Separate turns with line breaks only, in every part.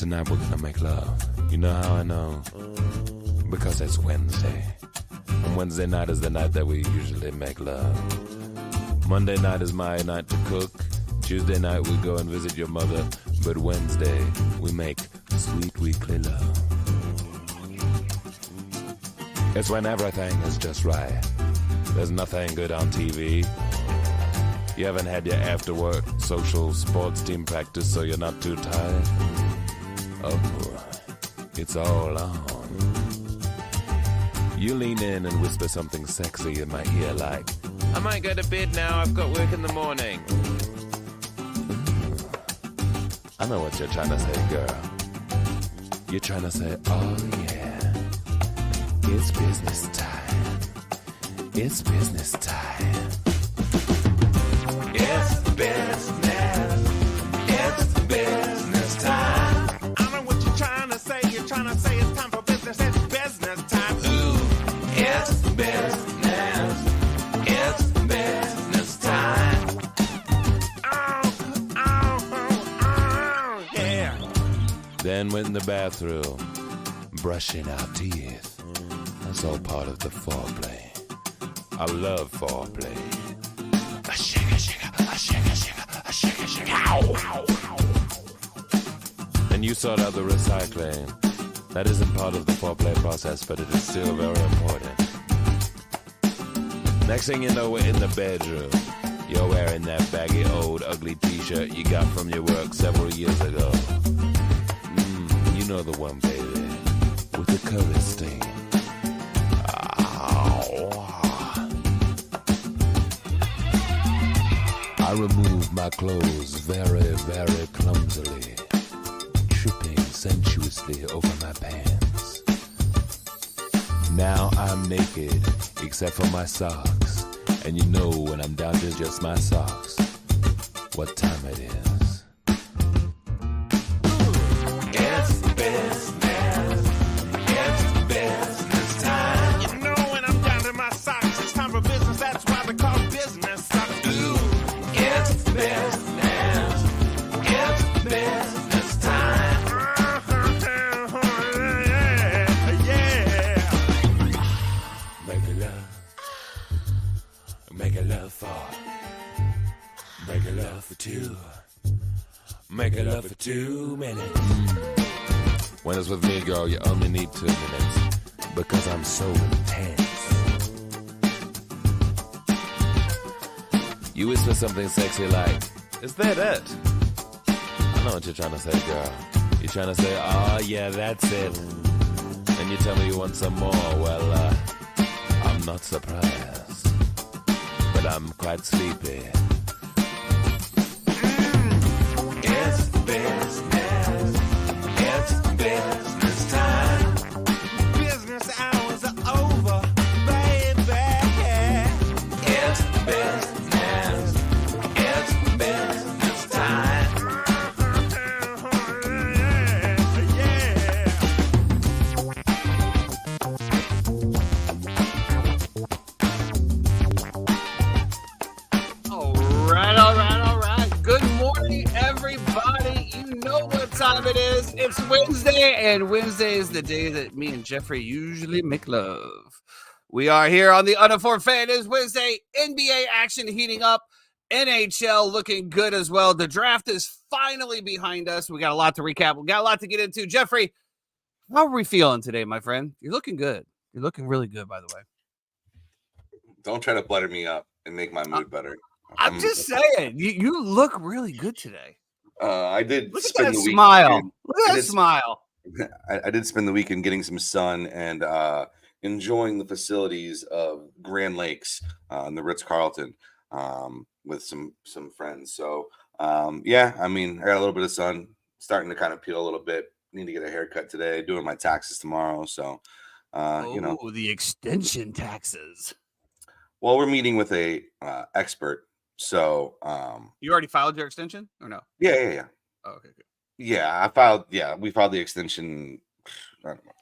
tonight we're gonna make love. You know how I know? Because it's Wednesday. And Wednesday night is the night that we usually make love. Monday night is my night to cook. Tuesday night we go and visit your mother. But Wednesday we make sweet weekly love. It's when everything is just right. There's nothing good on TV. You haven't had your after-work social sports team practice, so you're not too tired. Oh, it's all on. You lean in and whisper something sexy in my ear like, I might go to bed now, I've got work in the morning. I know what you're trying to say, girl. You're trying to say, oh yeah, it's business time. It's business time. It's business. It's business time. I know what you're trying to say. You're trying to say it's time for business. It's business time. Ooh, it's business. It's business time. Oh, yeah. Then went in the bathroom, brushing our teeth. That's all part of the foreplay. I love foreplay. A shake, a shake, a shake, a shake, a shake, a shake. Ow. And you sort out the recycling. That isn't part of the foreplay process, but it is still very important. Next thing you know, we're in the bedroom. You're wearing that baggy, old, ugly t-shirt you got from your work several years ago. You know the one, baby, with the curly stain. I remove my clothes very, very clumsily, tripping sensuously over my pants. Now I'm naked, except for my socks. And you know when I'm down to just my socks, what time it is. It's business. It's business time. You know when I'm down to my socks, it's time for business. That's why they call business socks. Ooh. It's business. It's business time. Yeah. Make a love. Make a love for. Make a love for two. Make a love for 2 minutes. When it's with me, girl, you only need 2 minutes. Because I'm so intense. You whisper something sexy like, is that it? I know what you're trying to say, girl. You're trying to say, oh yeah, that's it. And you tell me you want some more. Well, I'm not surprised. But I'm quite sleepy. It's business. It's business time. Business hours are over, baby. It's business. It's business time. All right. Good morning, everybody. You know what time it is. It's Wednesday, and Wednesday is the day that me and Jeffrey usually make love. We are here on the Uninformed Fan. It is Wednesday. NBA action heating up. NHL looking good as well. The draft is finally behind us. We got a lot to recap. We got a lot to get into. Jeffrey, how are we feeling today, my friend? You're looking good. You're looking really good, by the way.
Don't try to butter me up and make my mood better.
I'm just saying, you look really good today.
I did.
Look at that smile. Look at that smile.
I did spend the weekend getting some sun and enjoying the facilities of Grand Lakes in the Ritz-Carlton with some friends. So, yeah, I mean, I got a little bit of sun, starting to kind of peel a little bit. Need to get a haircut today, doing my taxes tomorrow. So, you know.
The extension taxes.
Well, we're meeting with a expert. So,
you already filed your extension or no?
Yeah.
Oh, okay, good.
Yeah, we filed the extension I don't know,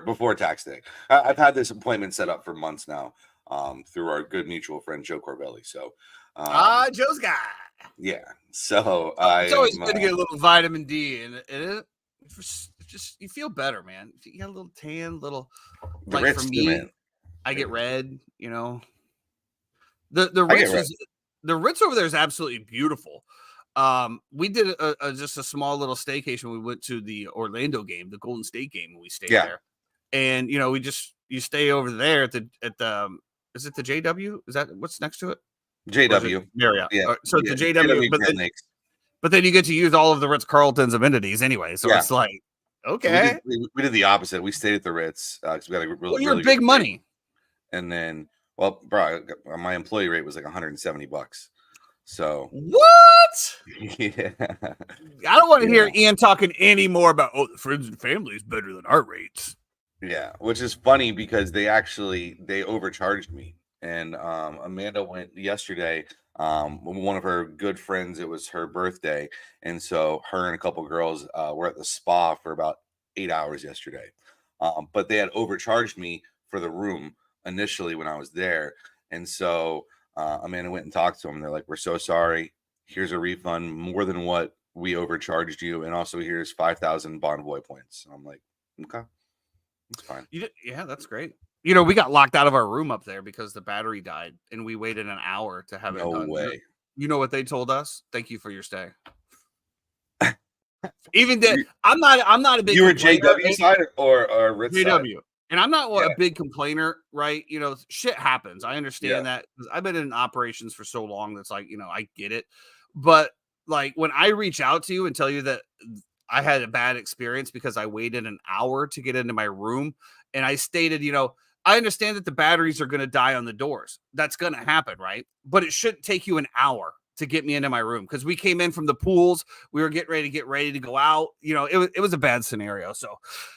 before tax day. I've had this appointment set up for months now, through our good mutual friend Joe Corbelli. So,
Joe's guy.
Yeah. So
it's always good to get a little vitamin D in it. just you feel better, man. You got a little tan, little
The
like for
Ritz, too,
me,
man.
I get red. The
I get
Ritz
red.
was the Ritz over there is absolutely beautiful. We did just a small little staycation. We went to the Orlando game, the Golden State game, and we stayed there. And you stay over there at the is it the JW? Is that what's next to it?
JW.
Marriott.
Yeah.
So it's the JW,
JW Grand Lakes.
but then you get to use all of the Ritz Carlton's amenities anyway. So it's like, okay,
so we did the opposite. We stayed at the Ritz because we got a really,
well, you're
really
big
good
money.
rate. And then, well, bro, my employee rate was like $170. So
what?
Yeah,
I don't want to hear Ian talking any more about the friends and family is better than our rates.
Yeah, which is funny because they overcharged me. And Amanda went yesterday. One of her good friends, it was her birthday, and so her and a couple girls were at the spa for about 8 hours yesterday. But they had overcharged me for the room initially when I was there, and so Amanda went and talked to them. They're like, "We're so sorry. Here's a refund more than what we overcharged you, and also here's 5,000 Bonvoy points." And I'm like, "Okay, that's fine."
Yeah, that's great. We got locked out of our room up there because the battery died, and we waited an hour to have it done.
No way.
You know what they told us? Thank you for your stay. Even that, I'm not a big.
You were JW side or Ritz
JW,
side?
and I'm not a big complainer, right? Shit happens. I understand that because I've been in operations for so long. That's like, I get it, but like when I reach out to you and tell you that I had a bad experience because I waited an hour to get into my room, and I stated, I understand that the batteries are going to die on the doors. That's going to happen, right? But it shouldn't take you an hour to get me into my room because we came in from the pools. We were getting ready to go out. It was a bad scenario. So,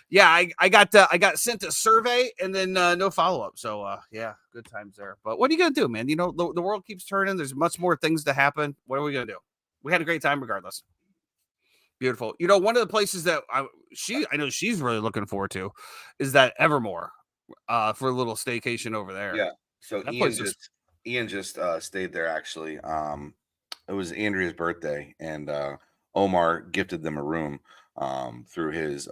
yeah, I got sent a survey and then no follow up. So, yeah, good times there. But what are you gonna do, man? The world keeps turning. There's much more things to happen. What are we gonna do? We had a great time regardless. Beautiful. One of the places that I know she's really looking forward to is that Evermore. For a little staycation over there.
Yeah. So Ian just stayed there actually. It was Andrea's birthday, and Omar gifted them a room through his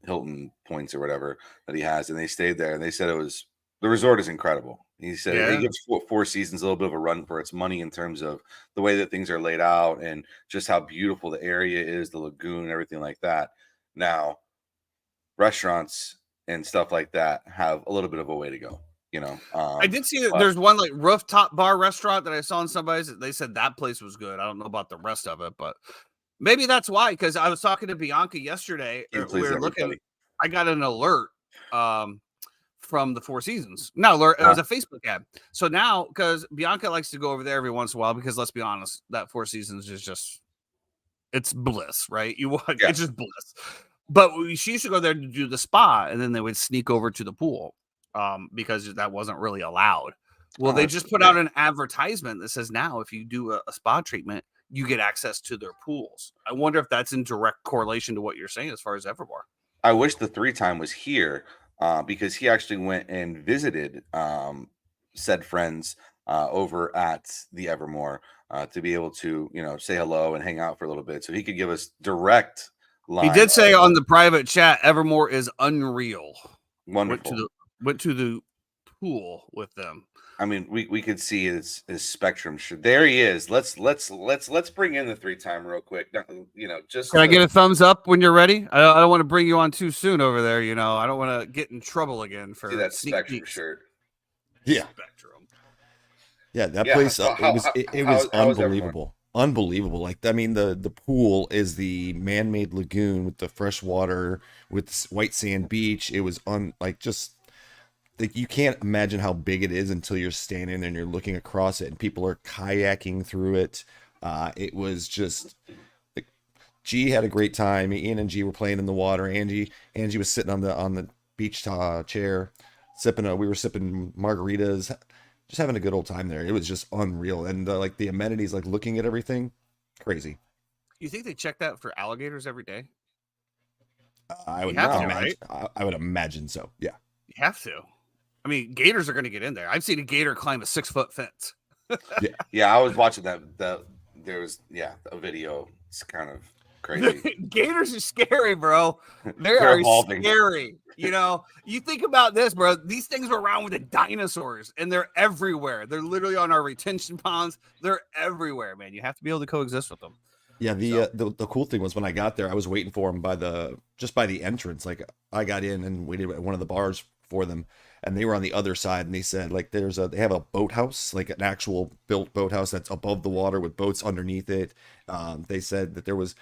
Hilton points or whatever that he has, and they stayed there. And they said the resort is incredible. He said it gives Four Seasons a little bit of a run for its money in terms of the way that things are laid out and just how beautiful the area is, the lagoon, everything like that. Now, restaurants and stuff like that have a little bit of a way to go, I
did see that there's one like rooftop bar restaurant that I saw on somebody's. They said that place was good. I don't know about the rest of it, but maybe that's why. Because I was talking to Bianca yesterday. We were looking. I got an alert from the Four Seasons. Not alert. It was a Facebook ad. So now, because Bianca likes to go over there every once in a while, because let's be honest, that Four Seasons is just it's bliss, right? It's just bliss. But she used to go there to do the spa, and then they would sneak over to the pool because that wasn't really allowed. Well, they just put out an advertisement that says now if you do a spa treatment, you get access to their pools. I wonder if that's in direct correlation to what you're saying as far as Evermore.
I wish the 3-time was here because he actually went and visited said friends over at the Evermore to be able to, say hello and hang out for a little bit so he could give us direct line.
He did say on the private chat, Evermore is unreal.
Wonderful.
Went to the pool with them.
I mean, we could see his spectrum. There he is. Let's bring in the 3-time real quick. Just
can I get a thumbs up when you're ready? I don't want to bring you on too soon over there. I don't want to get in trouble again for
see that Spectrum shirt.
Yeah,
Spectrum.
Yeah, that place it was unbelievable. Unbelievable. Like, I mean, the pool is the man-made lagoon with the fresh water with white sand beach. It was like you can't imagine how big it is until you're standing there and you're looking across it and people are kayaking through it. It was just like G had a great time. Ian and G were playing in the water. Angie was sitting on the beach chair we were sipping margaritas, just having a good old time there. It was just unreal. And the amenities, like looking at everything, crazy.
You think they check that for alligators every day?
I would imagine, right? I would imagine so. Yeah.
You have to. I mean, gators are going to get in there. I've seen a gator climb a 6-foot fence.
Yeah, I was watching that. There was a video. It's kind of Crazy.
Gators are scary, bro. They
They're
are
evolving.
scary. You think about this, bro. These things were around with the dinosaurs, and they're everywhere. They're literally on our retention ponds. They're everywhere, man. You have to be able to coexist with them.
Yeah, the cool thing was when I got there, I was waiting for them by the entrance. Like I got in and waited at one of the bars for them, and they were on the other side. And they said like they have a boathouse, like an actual built boathouse that's above the water with boats underneath it. They said that there was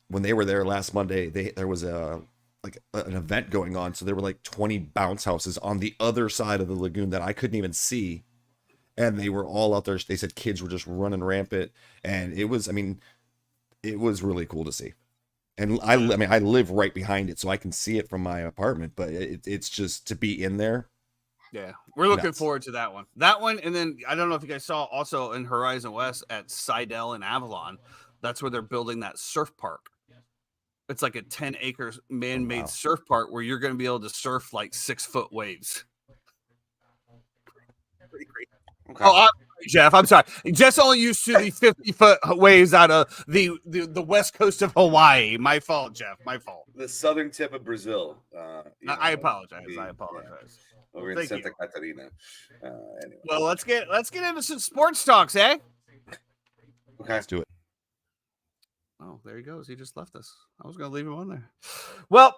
when they were there last Monday, there was an event going on, so there were like 20 bounce houses on the other side of the lagoon that I couldn't even see, and they were all out there. They said kids were just running rampant, and it was really cool to see. And I live right behind it, so I can see it from my apartment, but it's just to be in there.
Yeah, we're looking forward to that one. And then I don't know if you guys saw also in Horizon West at Seidel and Avalon, that's where they're building that surf park. It's like a 10-acre man-made surf park where you're going to be able to surf like 6-foot waves. Pretty great. Okay. Oh, Jeff, I'm sorry. Jeff's only used to the 50-foot waves out of the west coast of Hawaii. My fault, Jeff. My fault.
The southern tip of Brazil.
I apologize. Yeah.
Over in Santa Catarina. Anyway.
Well, let's get into some sports talks, eh?
Okay,
let's do it.
Oh, there he goes. He just left us. I was going to leave him on there. Well,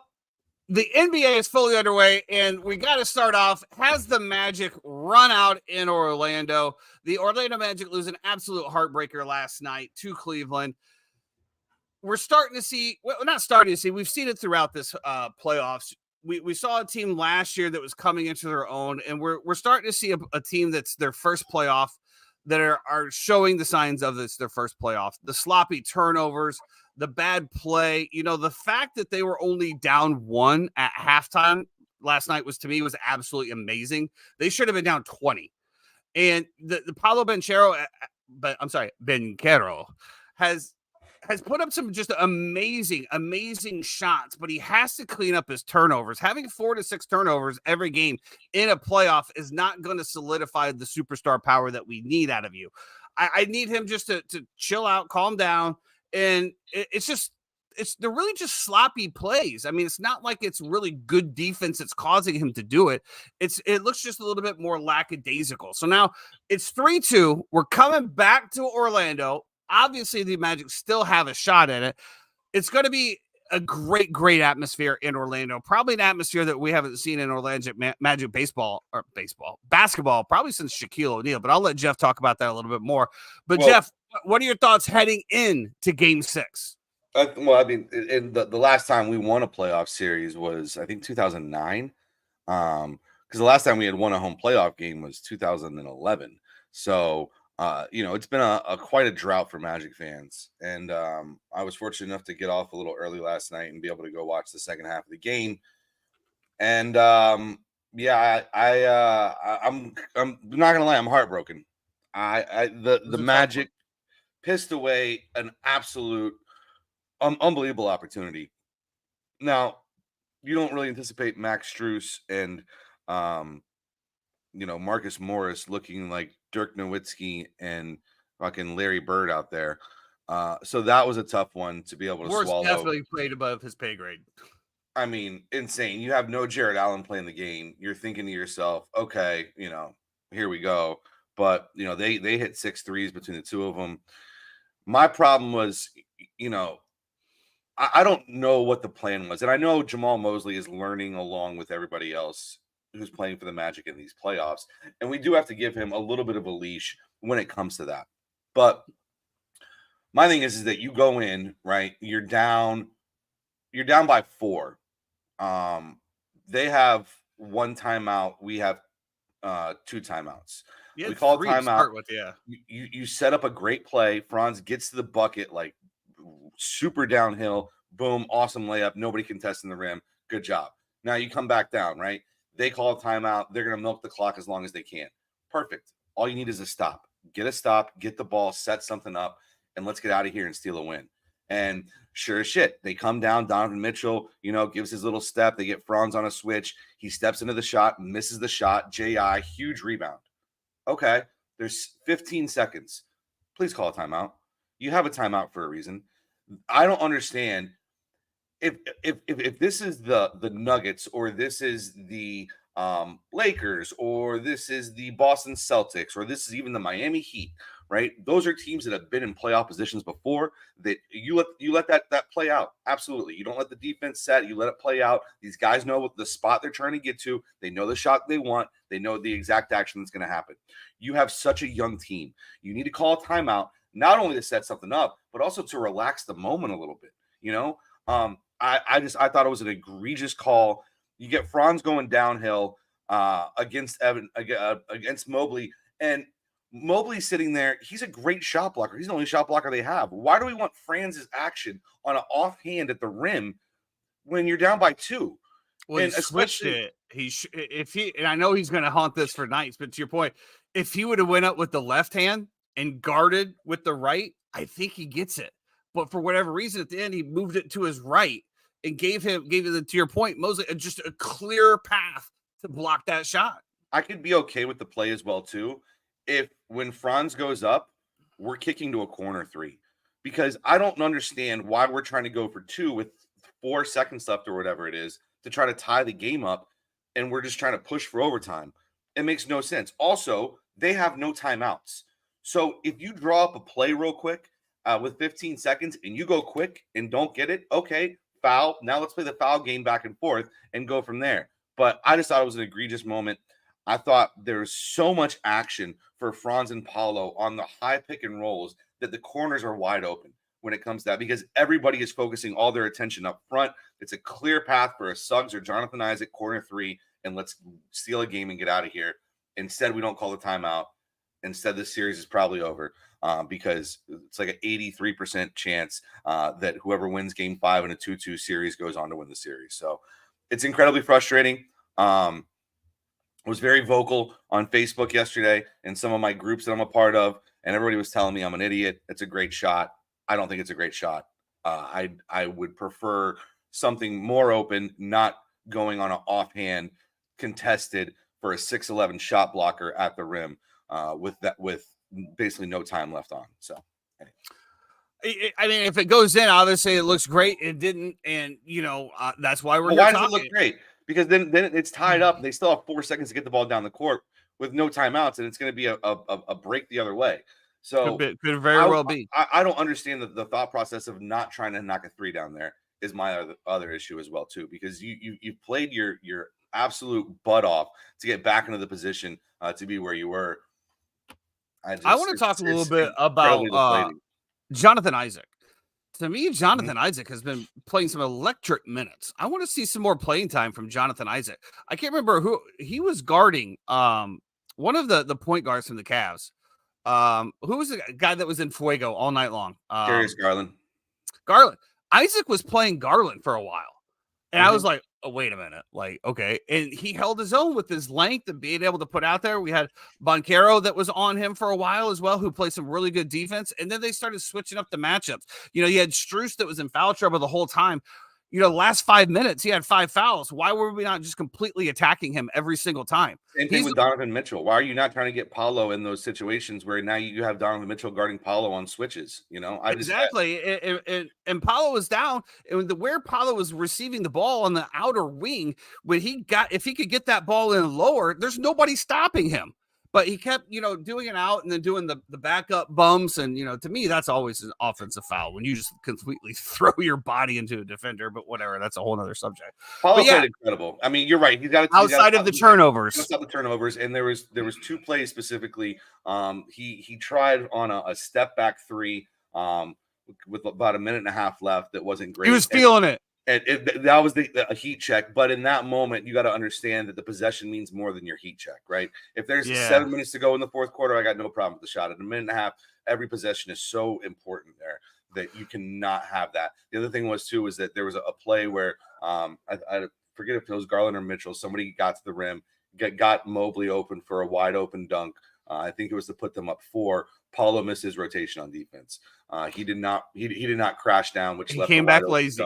the NBA is fully underway, and we got to start off. Has the Magic run out in Orlando? The Orlando Magic lose an absolute heartbreaker last night to Cleveland. We're starting to see, well, not starting to see, we've seen it throughout this playoffs. We saw a team last year that was coming into their own, and we're starting to see a team that's their first playoff that are showing the signs of this, their first playoff. The sloppy turnovers, the bad play, the fact that they were only down 1 at halftime last night was absolutely amazing. They should have been down 20. And the Paolo Banchero, Banchero has put up some just amazing shots, but he has to clean up his turnovers. Having 4 to 6 turnovers every game in a playoff is not going to solidify the superstar power that we need out of you. I need him just to chill out, calm down. And they're really just sloppy plays. I mean, it's not like it's really good defense that's causing him to do it. It looks just a little bit more lackadaisical. So now it's 3-2. We're coming back to Orlando. Obviously, the Magic still have a shot at it. It's going to be a great atmosphere in Orlando. Probably an atmosphere that we haven't seen in Orlando Magic basketball, probably since Shaquille O'Neal. But I'll let Jeff talk about that a little bit more. But Jeff, what are your thoughts heading into Game 6?
Well, I mean, in the last time we won a playoff series was, I think, 2009. Because the last time we had won a home playoff game was 2011. So, it's been a quite a drought for Magic fans. And I was fortunate enough to get off a little early last night and be able to go watch the second half of the game. And I'm not gonna lie, I'm heartbroken. The Magic pissed away an absolute unbelievable opportunity. Now, you don't really anticipate Max Strus and Marcus Morris looking like Dirk Nowitzki and fucking Larry Bird out there. So that was a tough one to be able to
Morris
swallow.
Definitely played above his pay grade.
I mean, insane. You have no Jared Allen playing the game. You're thinking to yourself, okay, here we go. But, they hit 6 threes between the two of them. My problem was, I don't know what the plan was. And I know Jamal Mosley is learning along with everybody else who's playing for the Magic in these playoffs. And we do have to give him a little bit of a leash when it comes to that. But my thing is that you go in, right? You're down by 4. They have 1 timeout. We have 2 timeouts. We call timeout. You set up a great play. Franz gets to the bucket like super downhill. Boom, awesome layup. Nobody contesting the rim. Good job. Now you come back down, right? They call a timeout. They're going to milk the clock as long as they can. Perfect. All you need is a stop. Get a stop, get the ball, set something up, and let's get out of here and steal a win. And sure as shit, they come down. Donovan Mitchell, gives his little step. They get Franz on a switch. He steps into the shot, misses the shot. J.I., huge rebound. Okay, there's 15 seconds. Please call a timeout. You have a timeout for a reason. I don't understand if this is the Nuggets, or this is the Lakers, or this is the Boston Celtics, or this is even the Miami Heat, right? Those are teams that have been in playoff positions before. That you let that play out. Absolutely, you don't let the defense set. You let it play out. These guys know what the spot they're trying to get to. They know the shot they want. They know the exact action that's going to happen. You have such a young team. You need to call a timeout, not only to set something up, but also to relax the moment a little bit. I thought it was an egregious call. You get Franz going downhill against Mobley, and Mobley sitting there. He's a great shot blocker. He's the only shot blocker they have. Why do we want Franz's action on an offhand at the rim when you're down by 2?
Well, he switched it. And I know he's going to haunt this for nights, but to your point, if he would have went up with the left hand and guarded with the right, I think he gets it. But for whatever reason, at the end, he moved it to his right and gave it, to your point, Mosley, just a clear path to block that shot.
I could be okay with the play as well, too, if when Franz goes up, we're kicking to a corner 3. Because I don't understand why we're trying to go for 2 with 4 seconds left or whatever it is to try to tie the game up, and we're just trying to push for overtime. It makes no sense. Also, they have no timeouts. So if you draw up a play real quick with 15 seconds and you go quick and don't get it, okay, foul. Now let's play the foul game back and forth and go from there. But I just thought it was an egregious moment. I thought there was so much action for Franz and Paolo on the high pick and rolls that the corners are wide open when it comes to that, because everybody is focusing all their attention up front. It's a clear path for a Suggs or Jonathan Isaac corner 3, and let's steal a game and get out of here. Instead, we don't call the timeout. Instead, this series is probably over because it's like an 83% chance that whoever wins game 5 in a 2-2 series goes on to win the series. So it's incredibly frustrating. I was very vocal on Facebook yesterday and some of my groups that I'm a part of, and everybody was telling me I'm an idiot. It's a great shot. I don't think it's a great shot. I would prefer something more open, not going on an offhand contested for a 6'11" shot blocker at the rim with basically no time left on. So anyway.
I mean, if it goes in, obviously it looks great. It didn't, and that's why we're.
Why does it look great? Because then it's tied up. They still have 4 seconds to get the ball down the court with no timeouts, and it's going to be a break the other way. So
could very well be.
I don't understand the thought process of not trying to knock a 3 down there is my other issue as well too, because you've played your absolute butt off to get back into the position to be where you were.
I want to talk a little bit about Jonathan Isaac. To me, Jonathan Isaac has been playing some electric minutes. I want to see some more playing time from Jonathan Isaac. I can't remember who he was guarding. One of the point guards from the Cavs. Who was the guy that was in Fuego all night long?
Darius Garland.
Isaac was playing Garland for a while. And I was like, oh, wait a minute. Like, okay. And he held his own with his length and being able to put out there. We had Banchero that was on him for a while as well, who played some really good defense. And then they started switching up the matchups. You had Strus that was in foul trouble the whole time. Last 5 minutes, he had 5 fouls. Why were we not just completely attacking him every single time?
Same thing with Donovan Mitchell. Why are you not trying to get Paolo in those situations where now you have Donovan Mitchell guarding Paolo on switches?
Exactly. And Paolo was down. And where Paolo was receiving the ball on the outer wing, if he could get that ball in lower, there's nobody stopping him. But he kept, doing it out and then doing the backup bumps. And, to me, that's always an offensive foul when you just completely throw your body into a defender. But whatever, that's a whole other subject.
Paulo played incredible. I mean, you're right. He's got
outside of the turnovers.
Outside the turnovers. And there was 2 plays specifically. He tried on a step back 3 with about a minute and a half left. That wasn't great.
He was feeling it.
And that was a heat check. But in that moment, you got to understand that the possession means more than your heat check, right? If there's 7 minutes to go in the fourth quarter, I got no problem with the shot. At a minute and a half, every possession is so important there that you cannot have that. The other thing was, too, is that there was a play where I forget if it was Garland or Mitchell. Somebody got to the rim, got Mobley open for a wide open dunk. I think it was to put them up 4. Paulo missed his rotation on defense. He did not crash down, which
he came back lazy.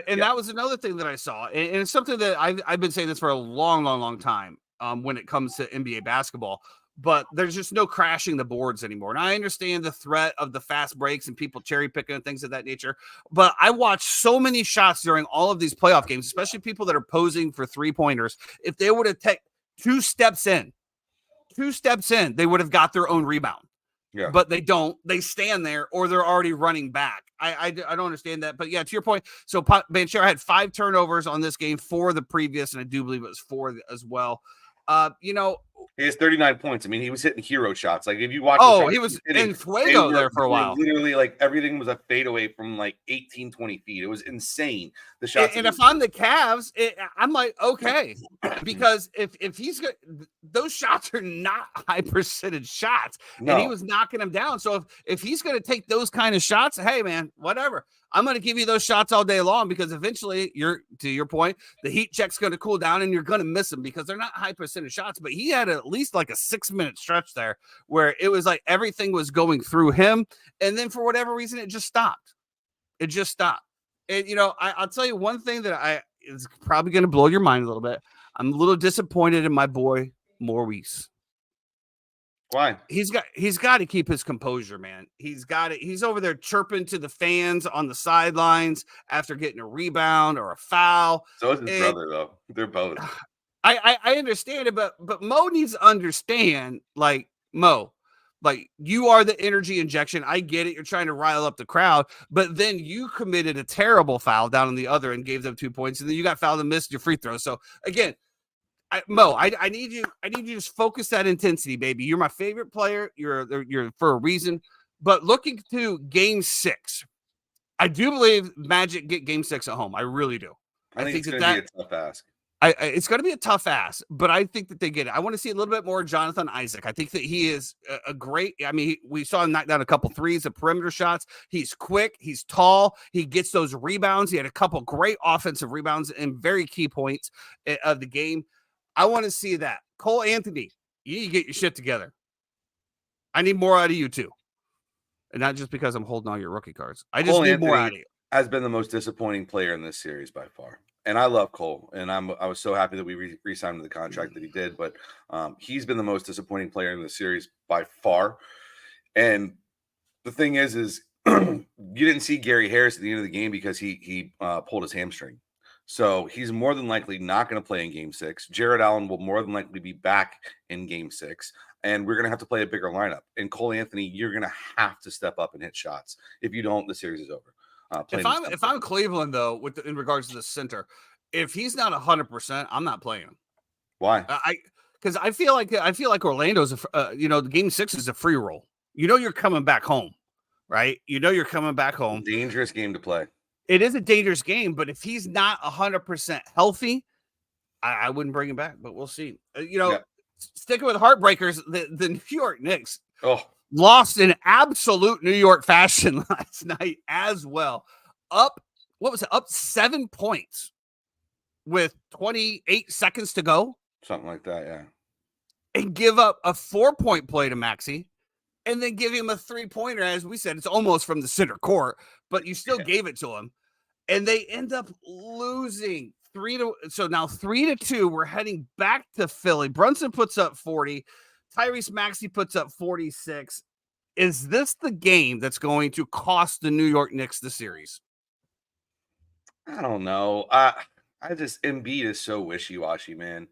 And that was another thing that I saw. And it's something that I've been saying this for a long, long, long time when it comes to NBA basketball. but there's just no crashing the boards anymore. And I understand the threat of the fast breaks and people cherry picking and things of that nature. But I watched so many shots during all of these playoff games, especially people that are posing for 3-pointers. If they would have taken 2 steps in, they would have got their own rebound.
Yeah.
But they don't. They stand there or they're already running back. I don't understand that. But yeah, to your point, so Banchero had 5 turnovers on this game, 4 the previous, and I do believe it was 4 as well.
He has 39 points. I mean, he was hitting hero shots. Like if you watch,
he was in fuego there for a while.
Literally, like everything was a fadeaway from like 18, 20 feet. It was insane. The shots.
And if I'm the Cavs, I'm like, okay, because if he's good, those shots are not high percentage shots, and he was knocking them down. So if he's going to take those kind of shots, hey man, whatever. I'm going to give you those shots all day long because eventually to your point, the heat check's going to cool down and you're going to miss them because they're not high percentage shots. But he had at least like a 6-minute stretch there where it was like everything was going through him. And then for whatever reason, it just stopped. And I'll tell you one thing that is probably going to blow your mind a little bit. I'm a little disappointed in my boy Maurice.
Why?
He's got to keep his composure, man. He's got it. He's over there chirping to the fans on the sidelines after getting a rebound or a foul.
So is his brother, though. They're both.
I understand it, but Mo needs to understand, like, Mo, like, you are the energy injection. I get it. You're trying to rile up the crowd, but then you committed a terrible foul down on the other and gave them 2 points, and then you got fouled and missed your free throw. So again, Mo, I need you to just focus that intensity, baby. You're my favorite player. You're for a reason. But looking to Game 6, I do believe Magic get Game 6 at home. I really do.
I think it's going to be a tough ask.
It's going to be a tough ass, but I think that they get it. I want to see a little bit more Jonathan Isaac. I think that he is a great. I mean, we saw him knock down a couple threes, the perimeter shots. He's quick. He's tall. He gets those rebounds. He had a couple great offensive rebounds and very key points of the game. I want to see that. Cole Anthony, you need to get your shit together. I need more out of you too. And not just because I'm holding all your rookie cards. I just need more out of you.
Has been the most disappointing player in this series by far. And I love Cole. And I was so happy that we re-signed him to the contract that he did. But he's been the most disappointing player in the series by far. And the thing is you didn't see Gary Harris at the end of the game because he pulled his hamstring. So he's more than likely not going to play in Game 6. Jared Allen will more than likely be back in Game 6. And we're going to have to play a bigger lineup. And Cole Anthony, you're going to have to step up and hit shots. If you don't, the series is over.
If I'm Cleveland, though, in regards to the center, if he's not 100%, I'm not playing him.
Why?
Because I feel like Orlando's the Game 6 is a free roll. You're coming back home, right? You're coming back home.
Dangerous game to play.
It is a dangerous game, but if he's not 100% healthy, I wouldn't bring him back. But we'll see. Sticking with heartbreakers, the New York Knicks lost in absolute New York fashion last night as well. Up 7 points with 28 seconds to go.
Something like that, yeah.
And give up a 4-point play to Maxey. And then give him a 3-pointer. As we said, it's almost from the center court, but you still gave it to him. And they end up losing 3-2. So now 3-2. We're heading back to Philly. Brunson puts up 40. Tyrese Maxey puts up 46. Is this the game that's going to cost the New York Knicks the series?
I don't know. Embiid is so wishy-washy, man.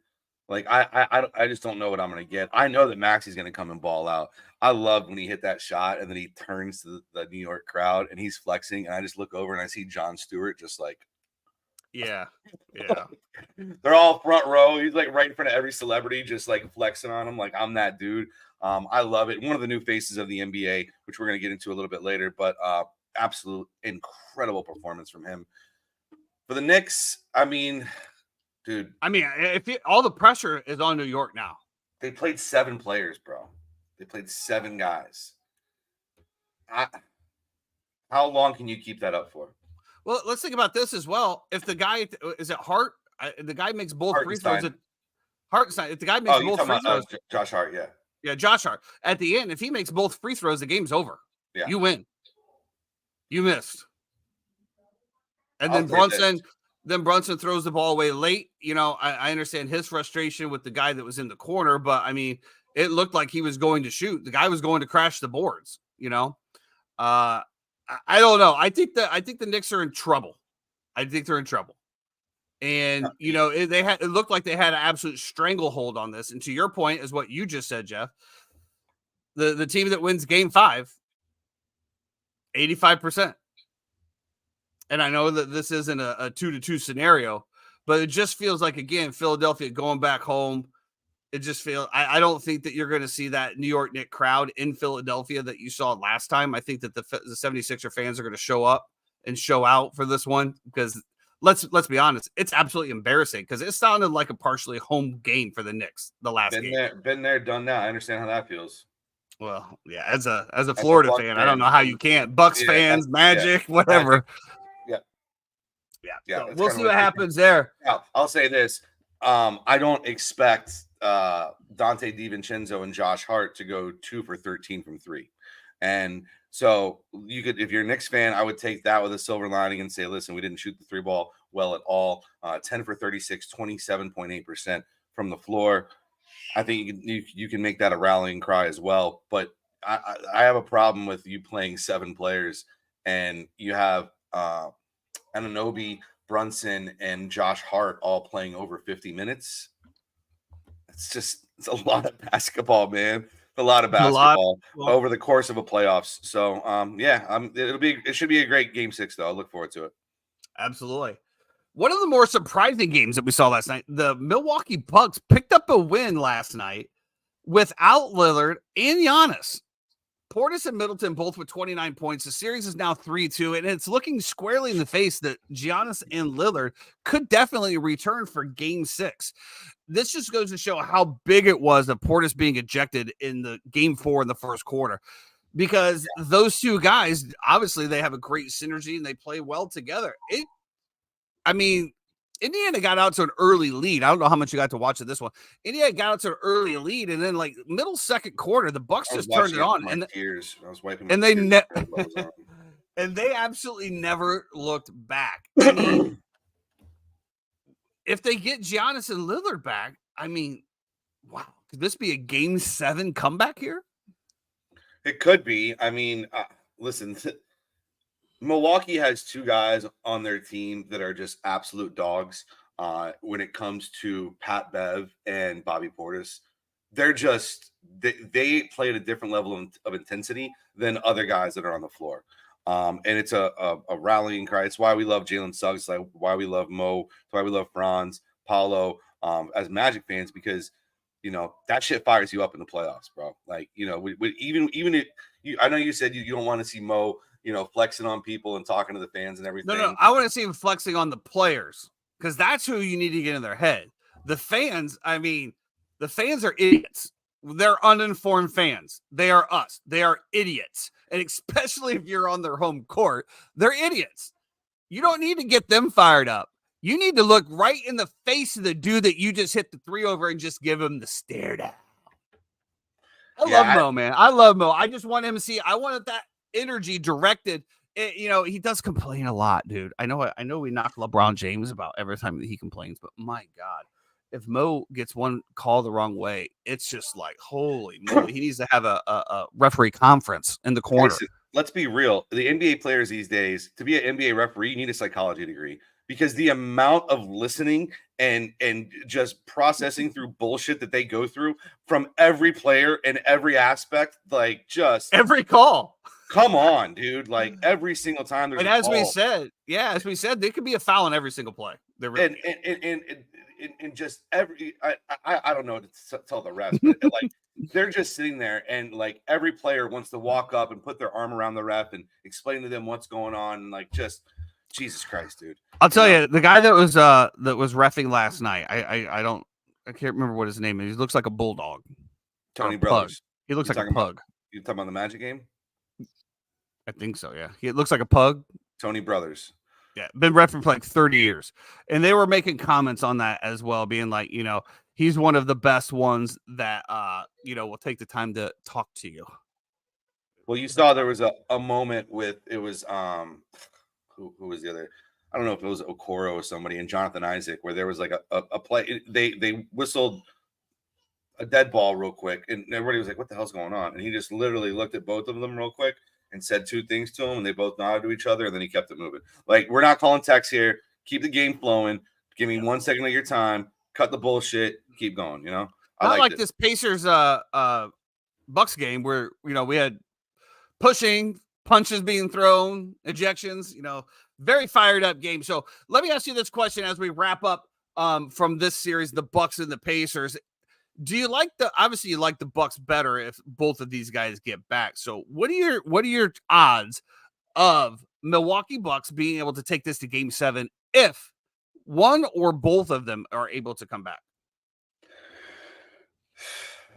Like, I just don't know what I'm going to get. I know that Maxey's going to come and ball out. I love when he hit that shot and then he turns to the New York crowd and he's flexing. And I just look over and I see Jon Stewart just like.
Yeah.
They're all front row. He's like right in front of every celebrity, just like flexing on him. Like, I'm that dude. I love it. One of the new faces of the NBA, which we're going to get into a little bit later, but absolute incredible performance from him. For the Knicks, I mean, dude.
I mean, all the pressure is on New York now.
They played 7 players, bro. They played 7 guys. How long can you keep that up for?
Well, let's think about this as well. If the guy is it Hart, the guy makes both free throws. Hartenstein. If the guy makes both free throws,
Josh Hart,
yeah, Josh Hart. At the end, if he makes both free throws, the game's over.
Yeah,
you win. You missed. And then Brunson throws the ball away late. I understand his frustration with the guy that was in the corner, but I mean, it looked like he was going to shoot. The guy was going to crash the boards, you know. I don't know. I think the Knicks are in trouble. I think they're in trouble. And you know, it looked like they had an absolute stranglehold on this. And to your point, is what you just said, Jeff. The team that wins Game 5, 85%. And I know that this isn't a 2-2 scenario, but it just feels like, again, Philadelphia going back home. It just feels, I don't think that you're going to see that New York Knicks crowd in Philadelphia that you saw last time. I think that the 76er fans are going to show up and show out for this one, because let's be honest, it's absolutely embarrassing, because it sounded like a partially home game for the Knicks the last game.
Been there, done that. I understand how that feels.
Well, yeah, as a Florida fan, I don't know how you can't. Bucks fans, Magic, whatever.
Magic. Yeah.
So we'll see what happens there.
I'll say this: I don't expect Dante DiVincenzo and Josh Hart to go 2 for 13 from 3, and so you could, if you're a Knicks fan, I would take that with a silver lining and say, listen, we didn't shoot the 3 ball well at all. 10 for 36, 27.8% from the floor. I think you can make that a rallying cry as well. But I have a problem with you playing 7 players and you have Anunoby, Brunson, and Josh Hart all playing over 50 minutes. It's a lot of basketball, man. A lot of basketball over the course of a playoffs. So it should be a great Game 6 though. I look forward to it.
Absolutely. One of the more surprising games that we saw last night, the Milwaukee Bucks picked up a win last night without Lillard and Giannis. Portis and Middleton both with 29 points. The series is now 3-2, and it's looking squarely in the face that Giannis and Lillard could definitely return for Game 6. This just goes to show how big it was of Portis being ejected in the Game 4 in the first quarter, because those two guys, obviously, they have a great synergy and they play well together. Indiana got out to an early lead. I don't know how much you got to watch of this one. Indiana got out to an early lead, and then like middle second quarter, the Bucks just turned it on, and
tears. I was wiping.
And they and they absolutely never looked back. I mean, if they get Giannis and Lillard back, I mean, wow, could this be a Game 7 comeback here?
It could be. I mean, listen. Milwaukee has 2 guys on their team that are just absolute dogs when it comes to Pat Bev and Bobby Portis. They're just they play at a different level of intensity than other guys that are on the floor. And it's a rallying cry. It's why we love Jalen Suggs, like why we love Mo, it's why we love Franz, Paolo as Magic fans, because you know that shit fires you up in the playoffs, bro. Like, you know, even if I know you said you don't want to see Mo, you know, flexing on people and talking to the fans and everything.
No, I want to see him flexing on the players, because that's who you need to get in their head. The fans, the fans are idiots. They're uninformed fans. They are us. They are idiots. And especially if you're on their home court, they're idiots. You don't need to get them fired up. You need to look right in the face of the dude that you just hit the 3 over and just give him the stare down. I love Mo, man. I love Mo. I just want him to see. I wanted that energy directed. You know, he does complain a lot, dude. I know we knock LeBron James about every time that he complains, but my God, if Mo gets one call the wrong way, it's just like, holy moly. He needs to have a referee conference in the corner.
Let's be real. The NBA players these days, to be an NBA referee, you need a psychology degree, because the amount of listening and just processing through bullshit that they go through from every player in every aspect, like just
every call.
Come on, dude. Like every single time there's
as we said, there could be a foul in every single play. There really
and just every I don't know to tell the rest, but like they're just sitting there, and like every player wants to walk up and put their arm around the ref and explain to them what's going on, and like just Jesus Christ, dude.
I'll tell you, the guy that was reffing last night, I can't remember what his name is. He looks like a bulldog.
Tony Brothers.
He looks like a pug.
You talking about the Magic game?
I think so, yeah. He looks like a pug.
Tony Brothers.
Yeah, been referenced for like 30 years. And they were making comments on that as well, being like, you know, he's one of the best ones that, will take the time to talk to you.
Well, you saw there was a moment with, it was, who was the other? I don't know if it was Okoro or somebody, and Jonathan Isaac, where there was like a play. They whistled a dead ball real quick, and everybody was like, "What the hell's going on?" And he just literally looked at both of them real quick and said two things to them, and they both nodded to each other, and then he kept it moving. Like, we're not calling text here. Keep the game flowing. Give me 1 second of your time. Cut the bullshit. Keep going. You know,
not like this Pacers Bucks game where we had pushing, punches being thrown, ejections. Very fired up game. So let me ask you this question as we wrap up from this series, the Bucks and the Pacers. Do you like obviously you like the Bucks better if both of these guys get back. So what are your odds of Milwaukee Bucks being able to take this to game 7 if one or both of them are able to come back?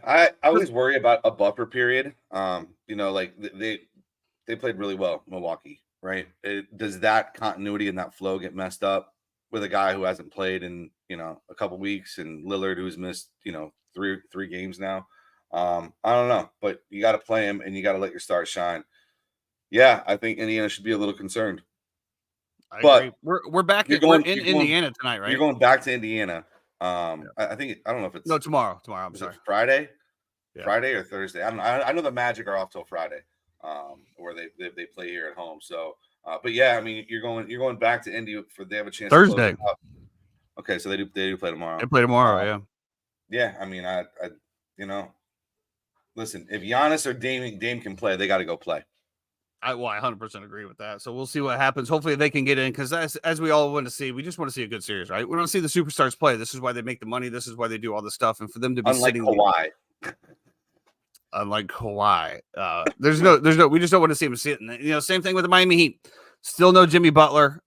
I always worry about a buffer period. Like they played really well, Milwaukee, right? Does that continuity and that flow get messed up with a guy who hasn't played in a couple weeks, and Lillard who's missed three games now? I don't know, but you got to play him and you got to let your stars shine. Yeah, I think Indiana should be a little concerned.
I agree. We're back. We're in Indiana tonight, right?
You're going back to Indiana. I think I don't know if it's
tomorrow. I'm sorry,
Friday,
yeah.
Friday or Thursday. I know the Magic are off till Friday, where they play here at home. So, but yeah, I mean, you're going back to Indy they have a chance
Thursday.
To okay, so they do play tomorrow.
They play tomorrow, yeah.
Yeah, I mean, I listen, if Giannis or Dame can play, they got to go play.
I 100% agree with that. So we'll see what happens. Hopefully they can get in, because as we all want to see, we just want to see a good series, right? We want to see the superstars play. This is why they make the money. This is why they do all the stuff. And for them to be
unlike
Kawhi, there's no, we just don't want to see him sitting. Same thing with the Miami Heat. Still no Jimmy Butler.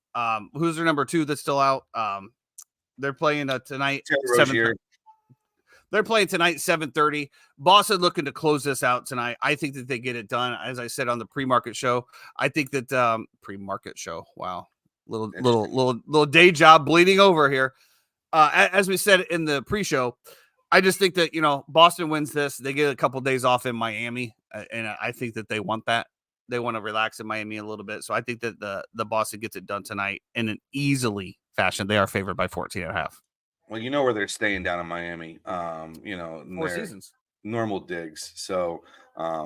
Who's their number 2 that's still out? They're playing tonight. They're playing tonight, 7:30. Boston looking to close this out tonight. I think that they get it done. As I said on the pre-market show, I think that pre-market show. Wow, little day job bleeding over here. As we said in the pre-show, I just think that Boston wins this. They get a couple days off in Miami, and I think that they want that. They want to relax in Miami a little bit. So I think that the Boston gets it done tonight in an easily fashion. They are favored by 14.5.
Well, where they're staying down in Miami,
4 seasons,
normal digs. So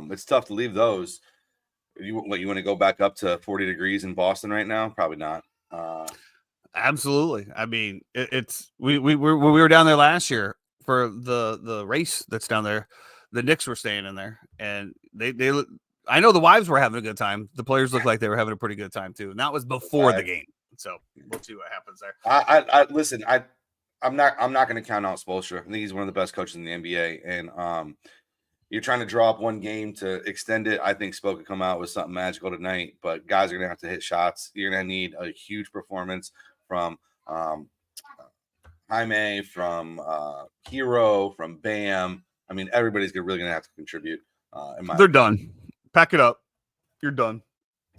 it's tough to leave those. You want to go back up to 40 degrees in Boston right now? Probably not.
Absolutely. I mean, we were down there last year for the race that's down there. The Knicks were staying in there, and they I know the wives were having a good time. The players looked like they were having a pretty good time too, and that was before the game. So we'll see what happens there.
I listen. I'm not going to count out Spoelstra. I think he's one of the best coaches in the NBA. And you're trying to draw up one game to extend it. I think Spo could come out with something magical tonight, but guys are going to have to hit shots. You're going to need a huge performance from Jaime, from Hero, from Bam. I mean, everybody's really going to have to contribute.
They're done. Pack it up. You're done.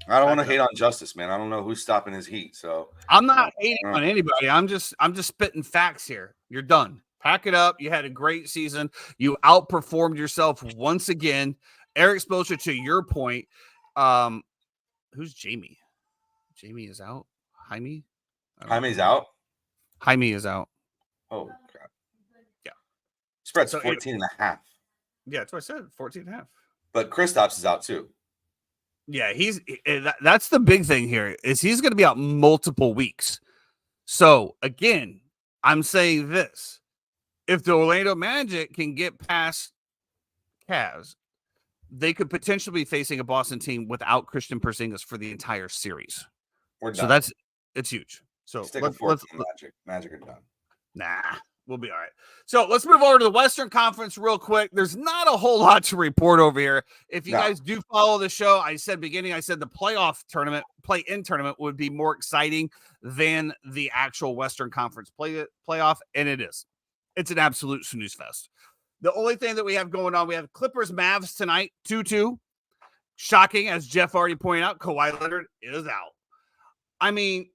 I don't want to hate on Justice, man. I don't know who's stopping his heat. So
I'm not hating on anybody. I'm just spitting facts here. You're done. Pack it up. You had a great season. You outperformed yourself once again. Erik Spoelstra, to your point. Who's Jamie? Jamie is out.
Jaime's out.
Jaime is out.
Oh crap.
Yeah.
Spread's 14.5.
Yeah, that's what I said. 14.5.
But Kristaps is out too.
Yeah, that's the big thing here is he's going to be out multiple weeks. So again, I'm saying this: if the Orlando Magic can get past Cavs, they could potentially be facing a Boston team without Christian Porzingis for the entire series. So it's huge. So
stick with Magic. Magic are done.
Nah. We'll be all right. So let's move over to the Western Conference real quick. There's not a whole lot to report over here. If you guys do follow the show, I said the play-in tournament would be more exciting than the actual Western Conference playoff, and it is. It's an absolute snooze fest. The only thing that we have going on, we have Clippers Mavs tonight, 2-2. Shocking, as Jeff already pointed out, Kawhi Leonard is out. I mean,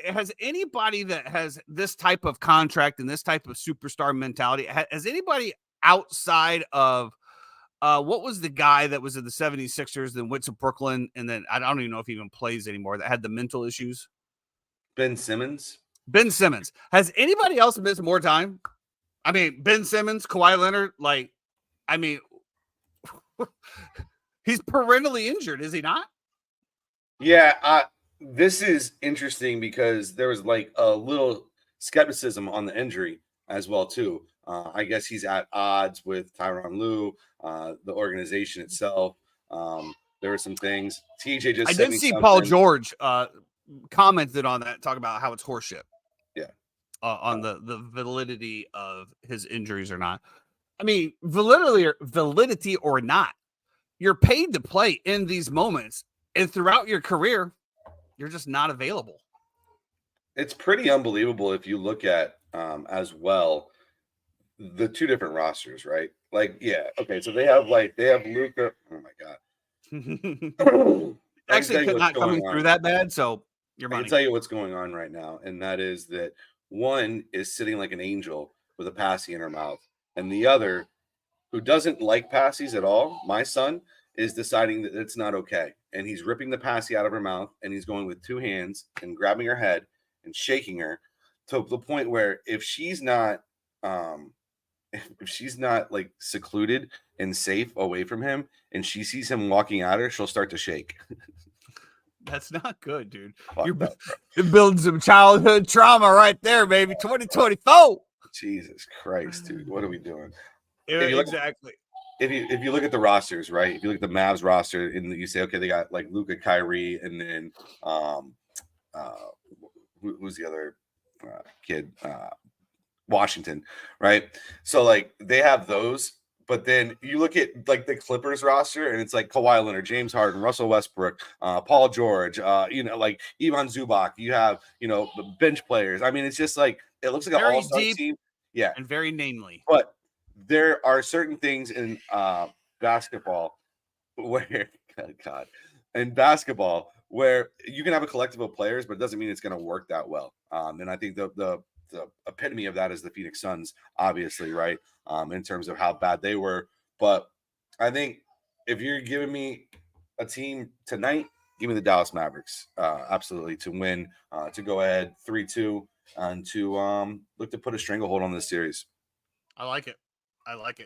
has anybody that has this type of contract and this type of superstar mentality, has anybody outside of what was the guy that was in the 76ers, then went to Brooklyn, and then I don't even know if he even plays anymore, that had the mental issues?
Ben Simmons.
Has anybody else missed more time? I mean, Ben Simmons, Kawhi Leonard, like, I mean, he's perennially injured, is he not?
Yeah, this is interesting because there was like a little skepticism on the injury as well too. I guess he's at odds with Tyronn Lue, the organization itself. There were some things. TJ just
I
sent
did
me
see
something.
Paul George commented on that, talk about how it's horseshit.
Yeah.
On the validity of his injuries or not. I mean, validity or not, you're paid to play in these moments, and throughout your career, you're just not available.
It's pretty unbelievable if you look at as well the two different rosters, right? Like, yeah, okay, so they have Luka. Oh my god.
Actually, not coming through that bad, so your money.
I can tell you what's going on right now, and that is that one is sitting like an angel with a passy in her mouth, and the other, who doesn't like passies at all, my son, is deciding that it's not okay, and he's ripping the passy out of her mouth, and he's going with two hands and grabbing her head and shaking her to the point where if she's not like secluded and safe away from him, and she sees him walking at her, she'll start to shake.
That's not good, dude. You're building some childhood trauma right there, baby. 2024.
Jesus Christ, dude. What are we doing?
Exactly.
If you look at the rosters, right? If you look at the Mavs roster and you say, okay, they got like Luka, Kyrie, and then who's the other kid? Washington, right? So like they have those. But then you look at like the Clippers roster, and it's like Kawhi Leonard, James Harden, Russell Westbrook, Paul George, like Ivan Zubac. You have, the bench players. I mean, it's just like it looks like an all-star team. Yeah,
and very namely.
But there are certain things in basketball where, in basketball where you can have a collective of players, but it doesn't mean it's going to work that well. And I think the epitome of that is the Phoenix Suns, obviously, right? In terms of how bad they were. But I think if you're giving me a team tonight, give me the Dallas Mavericks, absolutely, to win, to go ahead 3-2, and to look to put a stranglehold on this series.
I like it.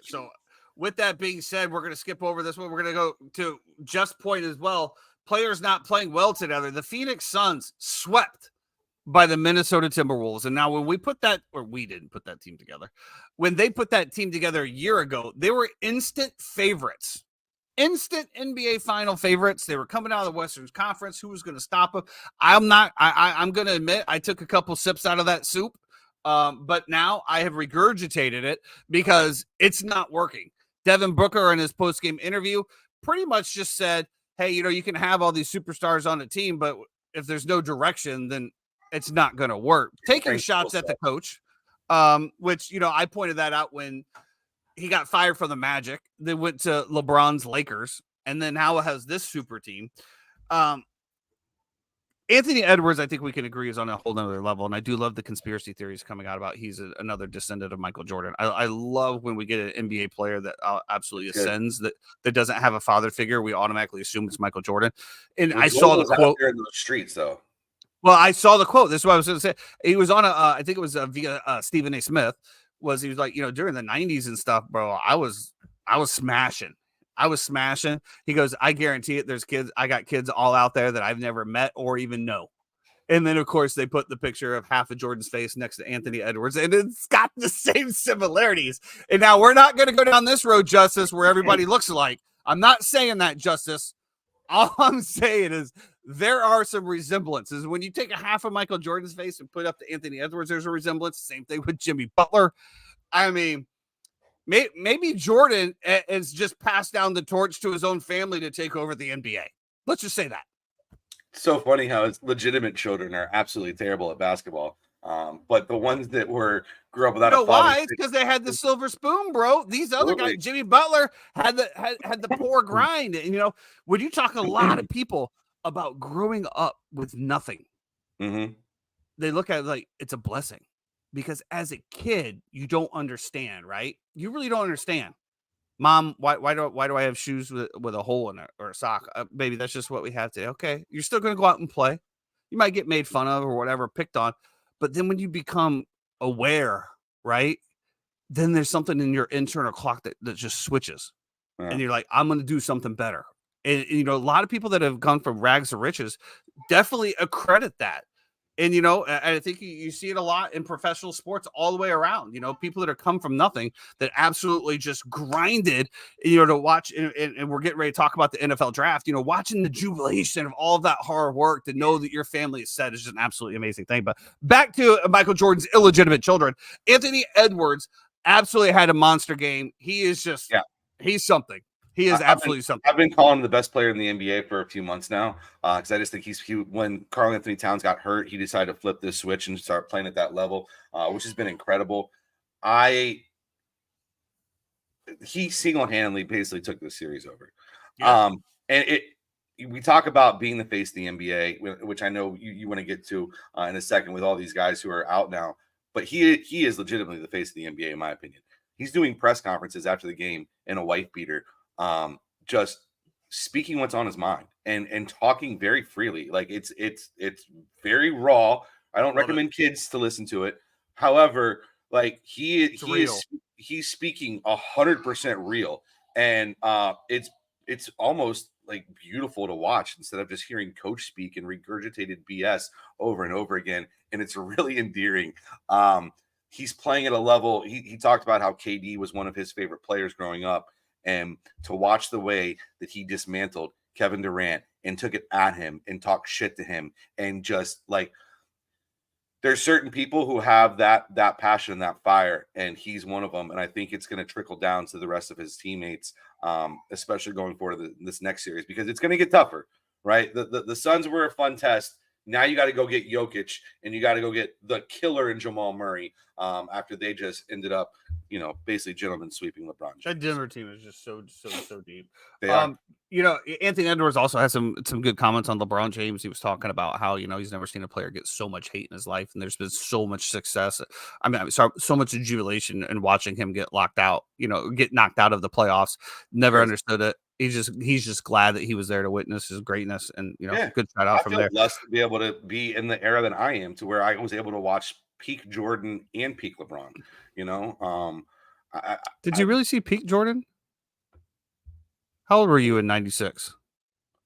So with that being said, we're going to skip over this one. We're going to go to Just Point as well. Players not playing well together. The Phoenix Suns swept by the Minnesota Timberwolves. And now when we put that, or we didn't put that team together, when they put that team together a year ago, they were instant favorites, instant NBA final favorites. They were coming out of the Western Conference. Who was going to stop them? I'm going to admit I took a couple sips out of that soup. But now I have regurgitated it because it's not working. Devin Booker in his post-game interview pretty much just said, hey, you can have all these superstars on the team, but if there's no direction, then it's not going to work. Taking shots at the coach, which, I pointed that out when he got fired from the Magic. They went to LeBron's Lakers, and then now it has this super team. Anthony Edwards, I think we can agree, is on a whole nother level, and I do love the conspiracy theories coming out about he's another descendant of Michael Jordan. I love when we get an NBA player that absolutely ascends, that doesn't have a father figure. We automatically assume it's Michael Jordan. And I saw the quote
in the streets, though.
Well, I saw the quote. This is what I was going to say. He was on I think it was via Stephen A. Smith. He was like, during the 90s and stuff, bro, I was smashing. He goes, I guarantee it. There's kids. I got kids all out there that I've never met or even know. And then, of course, they put the picture of half of Jordan's face next to Anthony Edwards, and it's got the same similarities. And now we're not going to go down this road, Justice, where everybody looks alike. I'm not saying that, Justice. All I'm saying is there are some resemblances. When you take a half of Michael Jordan's face and put up to Anthony Edwards, there's a resemblance. Same thing with Jimmy Butler. I mean, maybe Jordan has just passed down the torch to his own family to take over the NBA. Let's just say that.
It's so funny how his legitimate children are absolutely terrible at basketball. But the ones that grew up without a father.
Why? It's because they had the silver spoon, bro. These other guys, Jimmy Butler had the poor grind. And when you talk a lot of people about growing up with nothing, they look at it like it's a blessing. Because as a kid, you don't understand, right? You really don't understand. Mom, why do I have shoes with a hole in it or a sock? Baby, that's just what we have today. Okay, you're still going to go out and play. You might get made fun of or whatever, picked on. But then when you become aware, right, then there's something in your internal clock that just switches. Yeah. And you're like, I'm going to do something better. And, you know, a lot of people that have gone from rags to riches definitely accredit that. And, you know, I think you see it a lot in professional sports all the way around, you know, people that have come from nothing that absolutely just grinded, you know, to watch. And we're getting ready to talk about the NFL draft, you know, watching the jubilation of all of that hard work to know that your family is set is just an absolutely amazing thing. But back to Michael Jordan's illegitimate children, Anthony Edwards absolutely had a monster game. He is just, he's something. He is absolutely something.
I've been calling him the best player in the NBA for a few months now because I just think when Karl Anthony Towns got hurt, he decided to flip this switch and start playing at that level, which has been incredible. He single-handedly basically took this series over. Yeah. We talk about being the face of the NBA, which I know you want to get to in a second with all these guys who are out now, but he is legitimately the face of the NBA in my opinion. He's doing press conferences after the game in a wife beater. Just speaking what's on his mind and talking very freely. Like it's very raw. I don't recommend kids to listen to it. However, like he's speaking 100% real. And it's almost like beautiful to watch instead of just hearing coach speak and regurgitated BS over and over again. And it's really endearing. He's playing at a level. He talked about how KD was one of his favorite players growing up. And to watch the way that he dismantled Kevin Durant and took it at him and talked shit to him and just like there's certain people who have that passion, that fire, and he's one of them. And I think it's going to trickle down to the rest of his teammates, especially going forward to this next series because it's going to get tougher, right? The Suns were a fun test. Now you got to go get Jokic and you got to go get the killer in Jamal Murray after they just ended up, you know, basically gentlemen sweeping LeBron James.
That Denver team is just so deep. You know, Anthony Edwards also has some good comments on LeBron James. He was talking about how, you know, he's never seen a player get so much hate in his life. And there's been so much success. I mean, so much jubilation in watching him get locked out, you know, get knocked out of the playoffs. Never understood it. He's just glad that he was there to witness his greatness and, you know, good shout out from there.
Blessed to be able to be in the era that I am to where I was able to watch peak Jordan and peak LeBron, you know.
Did you really see peak Jordan? How old were you in 96?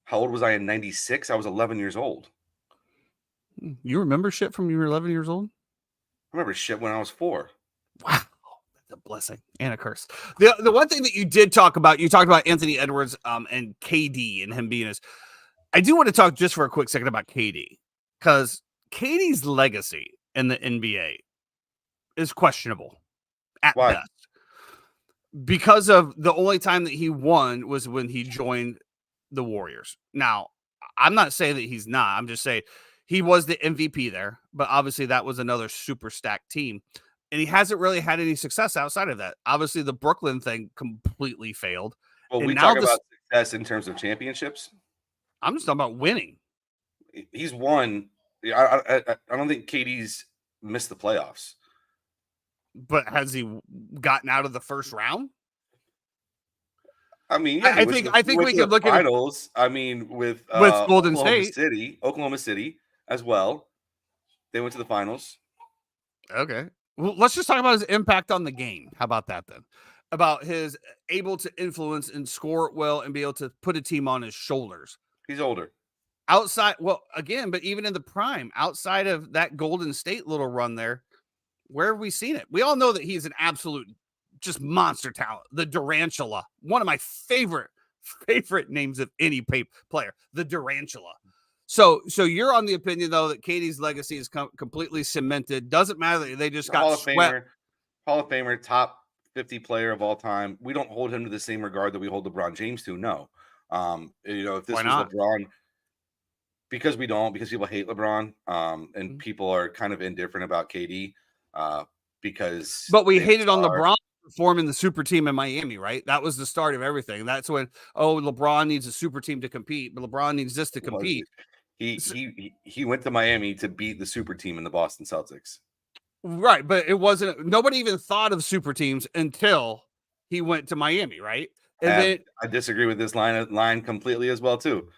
How old was I in 96? I was 11 years old.
You remember shit from you were 11 years old?
I remember shit when I was 4.
Wow. A blessing and a curse. The one thing that you did talk about, you talked about Anthony Edwards and KD and him being his. I do want to talk just for a quick second about KD because KD's legacy in the NBA is questionable at best because of the only time that he won was when he joined the Warriors. Now, I'm not saying that he's not. I'm just saying he was the MVP there, but obviously that was another super stacked team. And he hasn't really had any success outside of that. Obviously, the Brooklyn thing completely failed.
Well, we talk about success in terms of championships.
I'm just talking about winning.
He's won. I don't think KD's missed the playoffs.
But has he gotten out of the first round?
I mean, yeah,
I think we could look at
finals. I mean, with
Golden State,
Oklahoma City as well. They went to the finals.
Okay. Well, let's just talk about his impact on the game. How about that then? About his able to influence and score well and be able to put a team on his shoulders.
He's older.
Outside, well, again, but even in the prime, outside of that Golden State little run there, where have we seen it? We all know that he's an absolute just monster talent. The Durantula, one of my favorite names of any player, the Durantula. So you're on the opinion, though, that KD's legacy is completely cemented. Doesn't matter that they just got swept.
Hall of Famer, top 50 player of all time. We don't hold him to the same regard that we hold LeBron James to. No. You know, if this was LeBron, because we don't, because people hate LeBron, and people are kind of indifferent about KD, because.
But we hated on LeBron forming the super team in Miami, right? That was the start of everything. That's when, LeBron needs a super team to compete, but LeBron needs this to compete.
He went to Miami to beat the super team in the Boston Celtics.
Right, but it wasn't. Nobody even thought of super teams until he went to Miami, right?
And then I disagree with this line completely as well too.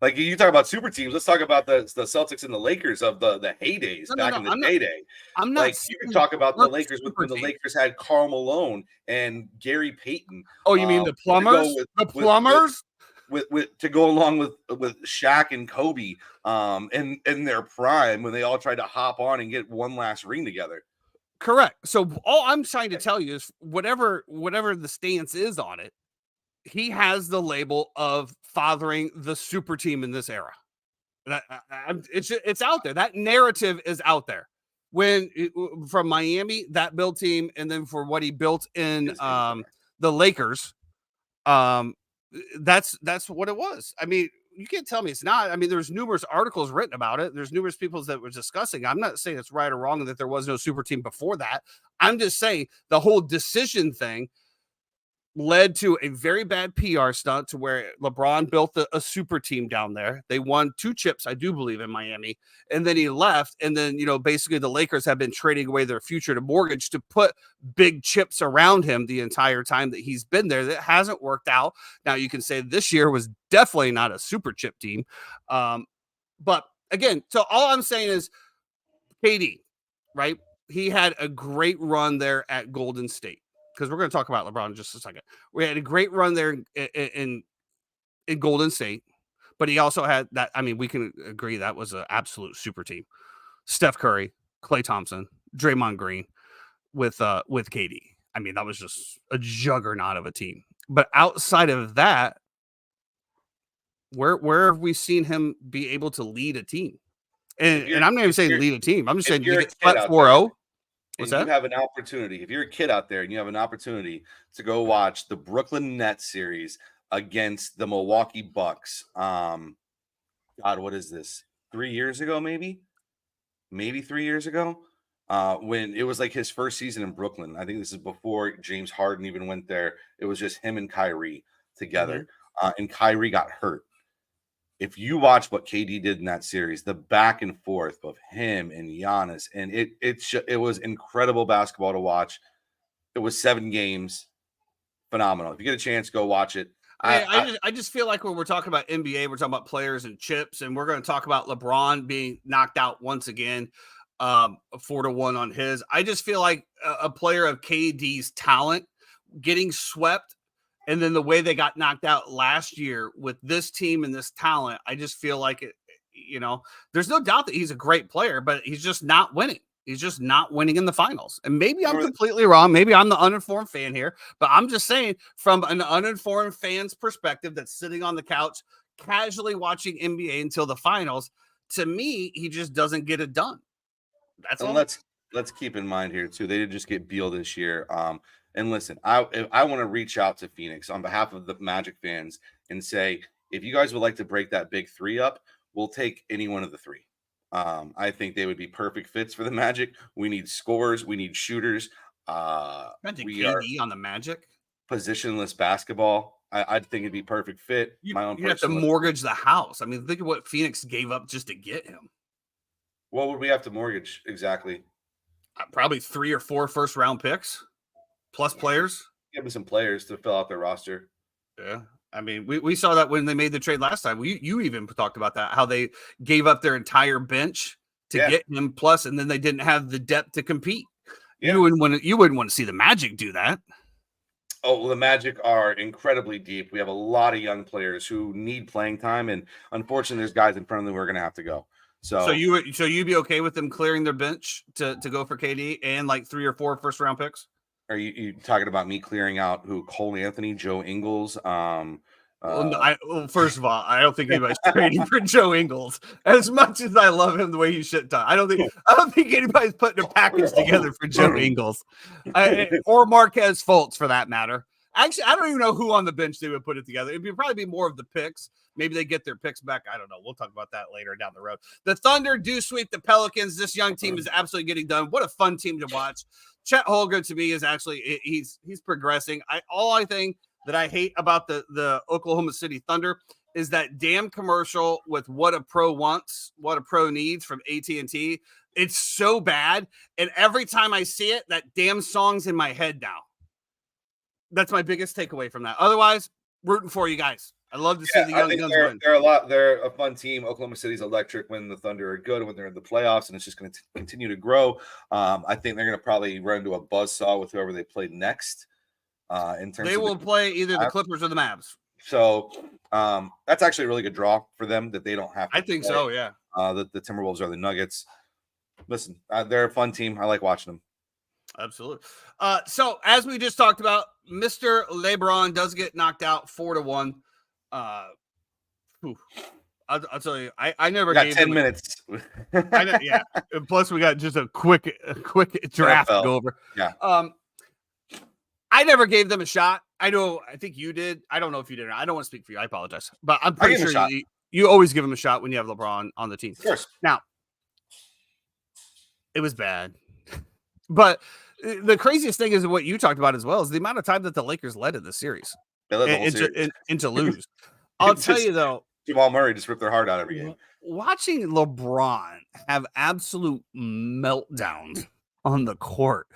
Like you talk about super teams, let's talk about the Celtics and the Lakers of the heydays back in the heyday.
I'm not.
Like you can talk about the Lakers when the Lakers had Karl Malone and Gary Payton.
Oh, you mean the plumbers? The plumbers
with to go along with Shaq and Kobe, in their prime when they all tried to hop on and get one last ring together.
Correct. So all I'm trying to tell you is whatever the stance is on it, he has the label of fathering the super team in this era. It's out there. That narrative is out there. From Miami, that build team, and then for what he built in the Lakers, that's what it was. I mean, you can't tell me it's not. I mean, there's numerous articles written about it. There's numerous people that were discussing. I'm not saying it's right or wrong and that there was no super team before that. I'm just saying the whole decision thing led to a very bad PR stunt to where LeBron built a super team down there. They won 2 chips, I do believe, in Miami. And then he left. And then, basically the Lakers have been trading away their future to mortgage to put big chips around him the entire time that he's been there. That hasn't worked out. Now you can say this year was definitely not a super chip team. But again, so all I'm saying is KD, right? He had a great run there at Golden State. Because we're going to talk about LeBron in just a second. We had a great run there in Golden State, but he also had that. I mean, we can agree that was an absolute super team. Steph Curry, Klay Thompson, Draymond Green with KD. I mean, that was just a juggernaut of a team. But outside of that, where have we seen him be able to lead a team? And I'm not even saying lead a team. I'm just saying you get swept 4-0.
You have an opportunity, if you're a kid out there and you have an opportunity to go watch the Brooklyn Nets series against the Milwaukee Bucks. God, what is this? 3 years ago, maybe 3 years ago, when it was like his first season in Brooklyn. I think this is before James Harden even went there. It was just him and Kyrie together, and Kyrie got hurt. If you watch what KD did in that series, the back and forth of him and Giannis, and it was incredible basketball to watch. It was 7 games, phenomenal. If you get a chance, go watch it.
I just feel like when we're talking about NBA, we're talking about players and chips, and we're going to talk about LeBron being knocked out once again, 4-1 on his. I just feel like a player of KD's talent getting swept. And then the way they got knocked out last year with this team and this talent, I just feel like it, there's no doubt that he's a great player, but he's just not winning. He's just not winning in the finals. And maybe I'm completely wrong. Maybe I'm the uninformed fan here, but I'm just saying from an uninformed fan's perspective that's sitting on the couch, casually watching NBA until the finals, to me, he just doesn't get it done. That's all.
Let's keep in mind here too. They did just get Beal this year. And listen, I want to reach out to Phoenix on behalf of the Magic fans and say, if you guys would like to break that big 3 up, we'll take any one of the 3. I think they would be perfect fits for the Magic. We need scorers. We need shooters.
Imagine KD on the Magic.
Positionless basketball. I think it'd be perfect fit.
You have to mortgage the house. I mean, think of what Phoenix gave up just to get him.
What would we have to mortgage exactly?
Probably 3 or 4 first-round picks. Plus players.
Give me some players to fill out their roster.
Yeah. I mean, we saw that when they made the trade last time. You even talked about that, how they gave up their entire bench to get him plus, and then they didn't have the depth to compete. Yeah. You wouldn't want to see the Magic do that.
Oh, well, the Magic are incredibly deep. We have a lot of young players who need playing time, and unfortunately, there's guys in front of them who are going to have to go. So you'd be okay with them clearing their bench to go for KD and like 3 or 4 first-round picks? Are you talking about me clearing out Cole Anthony, Joe Ingles?
First of all, I don't think anybody's trading for Joe Ingles. As much as I love him the way he shit talk, I don't think anybody's putting a package together for Joe Ingles or Marquez Fultz for that matter. Actually, I don't even know who on the bench they would put it together. It'd probably be more of the picks. Maybe they get their picks back. I don't know. We'll talk about that later down the road. The Thunder do sweep the Pelicans. This young team is absolutely getting done. What a fun team to watch. Chet Holmgren to me is actually he's progressing. All I think that I hate about the Oklahoma City Thunder is that damn commercial with what a pro wants, what a pro needs from AT&T. It's so bad, and every time I see it, that damn song's in my head now. That's my biggest takeaway from that. Otherwise, rooting for you guys. I love to see the young guns win.
They're a fun team. Oklahoma City's electric when the Thunder are good, when they're in the playoffs, and it's just going to continue to grow. I think they're going to probably run into a buzzsaw with whoever they play next. In terms,
they will play either the Clippers or the Mavs.
So that's actually a really good draw for them that they don't have to.
I think so, yeah.
The Timberwolves are the Nuggets. Listen, they're a fun team. I like watching them.
Absolutely. So as we just talked about, Mr. Lebron does get knocked out 4-1. I'll tell you, I never
got
gave
10 minutes.
Yeah. Plus, we got just a quick draft to go over.
Yeah.
I never gave them a shot. I think you did. I don't know if you did or not. I don't want to speak for you. I apologize. But I'm pretty sure you always give them a shot when you have LeBron on the team.
Of course.
Now, it was bad. But the craziest thing is what you talked about as well is the amount of time that the Lakers led in the series.
They led the whole series.
And to lose. I'll tell you, though.
Jamal Murray just ripped their heart out every game.
Watching LeBron have absolute meltdowns on the court.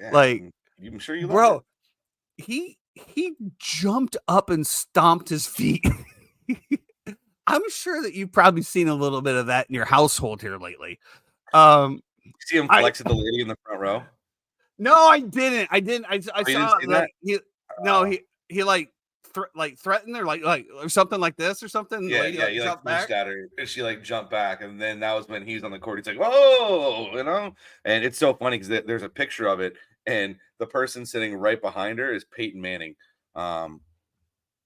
Yeah,
like,
I'm sure you love
bro,
it.
he jumped up and stomped his feet. I'm sure that you've probably seen a little bit of that in your household here lately.
See him flex at the lady in the front row?
No, I didn't. I saw
that?
He like threatened her like or something like this or something.
Yeah, he like pushed at her and she like jumped back, and then that was when he's on the court. He's like, "Whoa," and it's so funny because there's a picture of it, and the person sitting right behind her is Peyton Manning.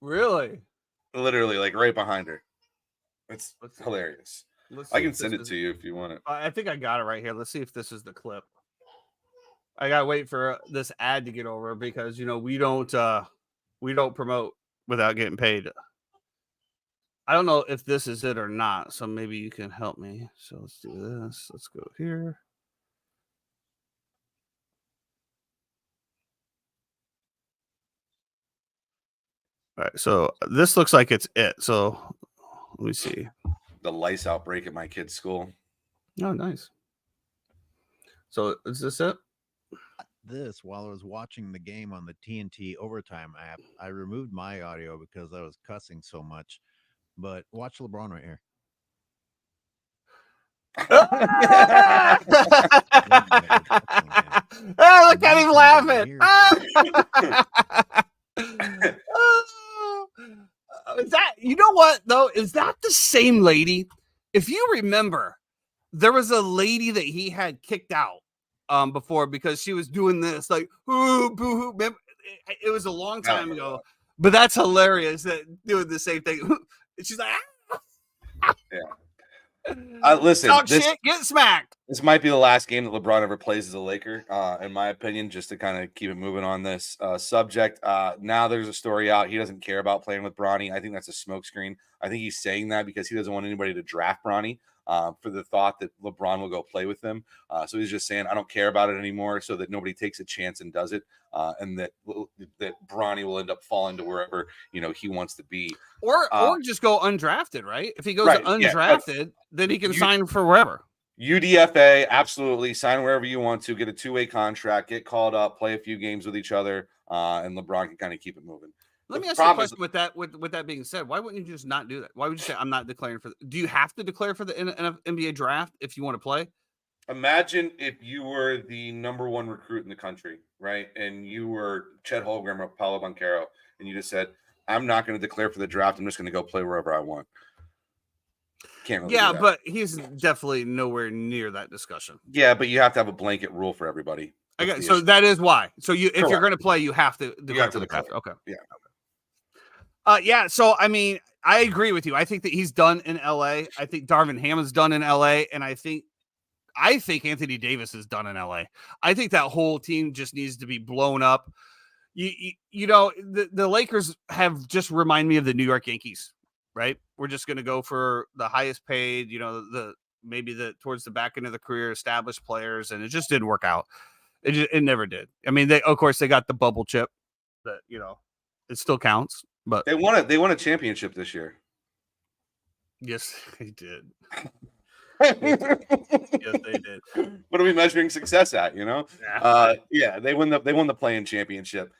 Really?
Literally, like right behind her. It's hilarious. I can send it to you if you want it.
I think I got it right here. Let's see if this is the clip. I gotta wait for this ad to get over because we don't promote without getting paid. I don't know if this is it or not, so maybe you can help me. So let's do this. Let's go here. All right, so this looks like it's it. So let me see.
The lice outbreak at my kid's school.
Oh, nice. So is this it?
While I was watching the game on the TNT Overtime app, I removed my audio because I was cussing so much. But watch LeBron right here.
Oh, look at him laughing. Is that, you know what though? Is that the same lady? If you remember, there was a lady that he had kicked out before because she was doing this like boo-hoo. It was a long time ago, but that's hilarious that doing the same thing. She's like,
yeah. Listen,
talk shit, get smacked.
This might be the last game that LeBron ever plays as a Laker, in my opinion, just to kind of keep it moving on this subject. Now there's a story out. He doesn't care about playing with Bronny. I think that's a smokescreen. I think he's saying that because he doesn't want anybody to draft Bronny for the thought that LeBron will go play with them. So he's just saying, I don't care about it anymore so that nobody takes a chance and does it. And that Bronny will end up falling to wherever, he wants to be.
Or just go undrafted, right? If he goes undrafted, then he can sign for wherever.
UDFA, absolutely. Sign wherever you want to. Get a two-way contract. Get called up. Play a few games with each other. And LeBron can kind of keep it moving.
Let me ask you a question with that. With that being said, why wouldn't you just not do that? Why would you say I'm not declaring for? Do you have to declare for the NBA draft if you want to play?
Imagine if you were the number one recruit in the country, right? And you were Chet Holmgren or Paolo Banchero, and you just said, I'm not going to declare for the draft. I'm just going to go play wherever I want. Can't really do that.
But he's definitely nowhere near that discussion.
Yeah, but you have to have a blanket rule for everybody.
So that is why. So if you're going to play, you have to declare for the draft. Okay.
Yeah.
Yeah. So I mean, I agree with you. I think that he's done in LA. I think Darvin Ham is done in LA, and I think Anthony Davis is done in LA. I think that whole team just needs to be blown up. The Lakers have just remind me of the New York Yankees, right? We're just going to go for the highest paid, maybe towards the back end of the career established players, and it just didn't work out. It never did. I mean, they got the bubble chip that, it still counts, but
they won a championship this year.
Yes, they did. Yes, they did.
What are we measuring success at?
Yeah,
they won the play-in championship.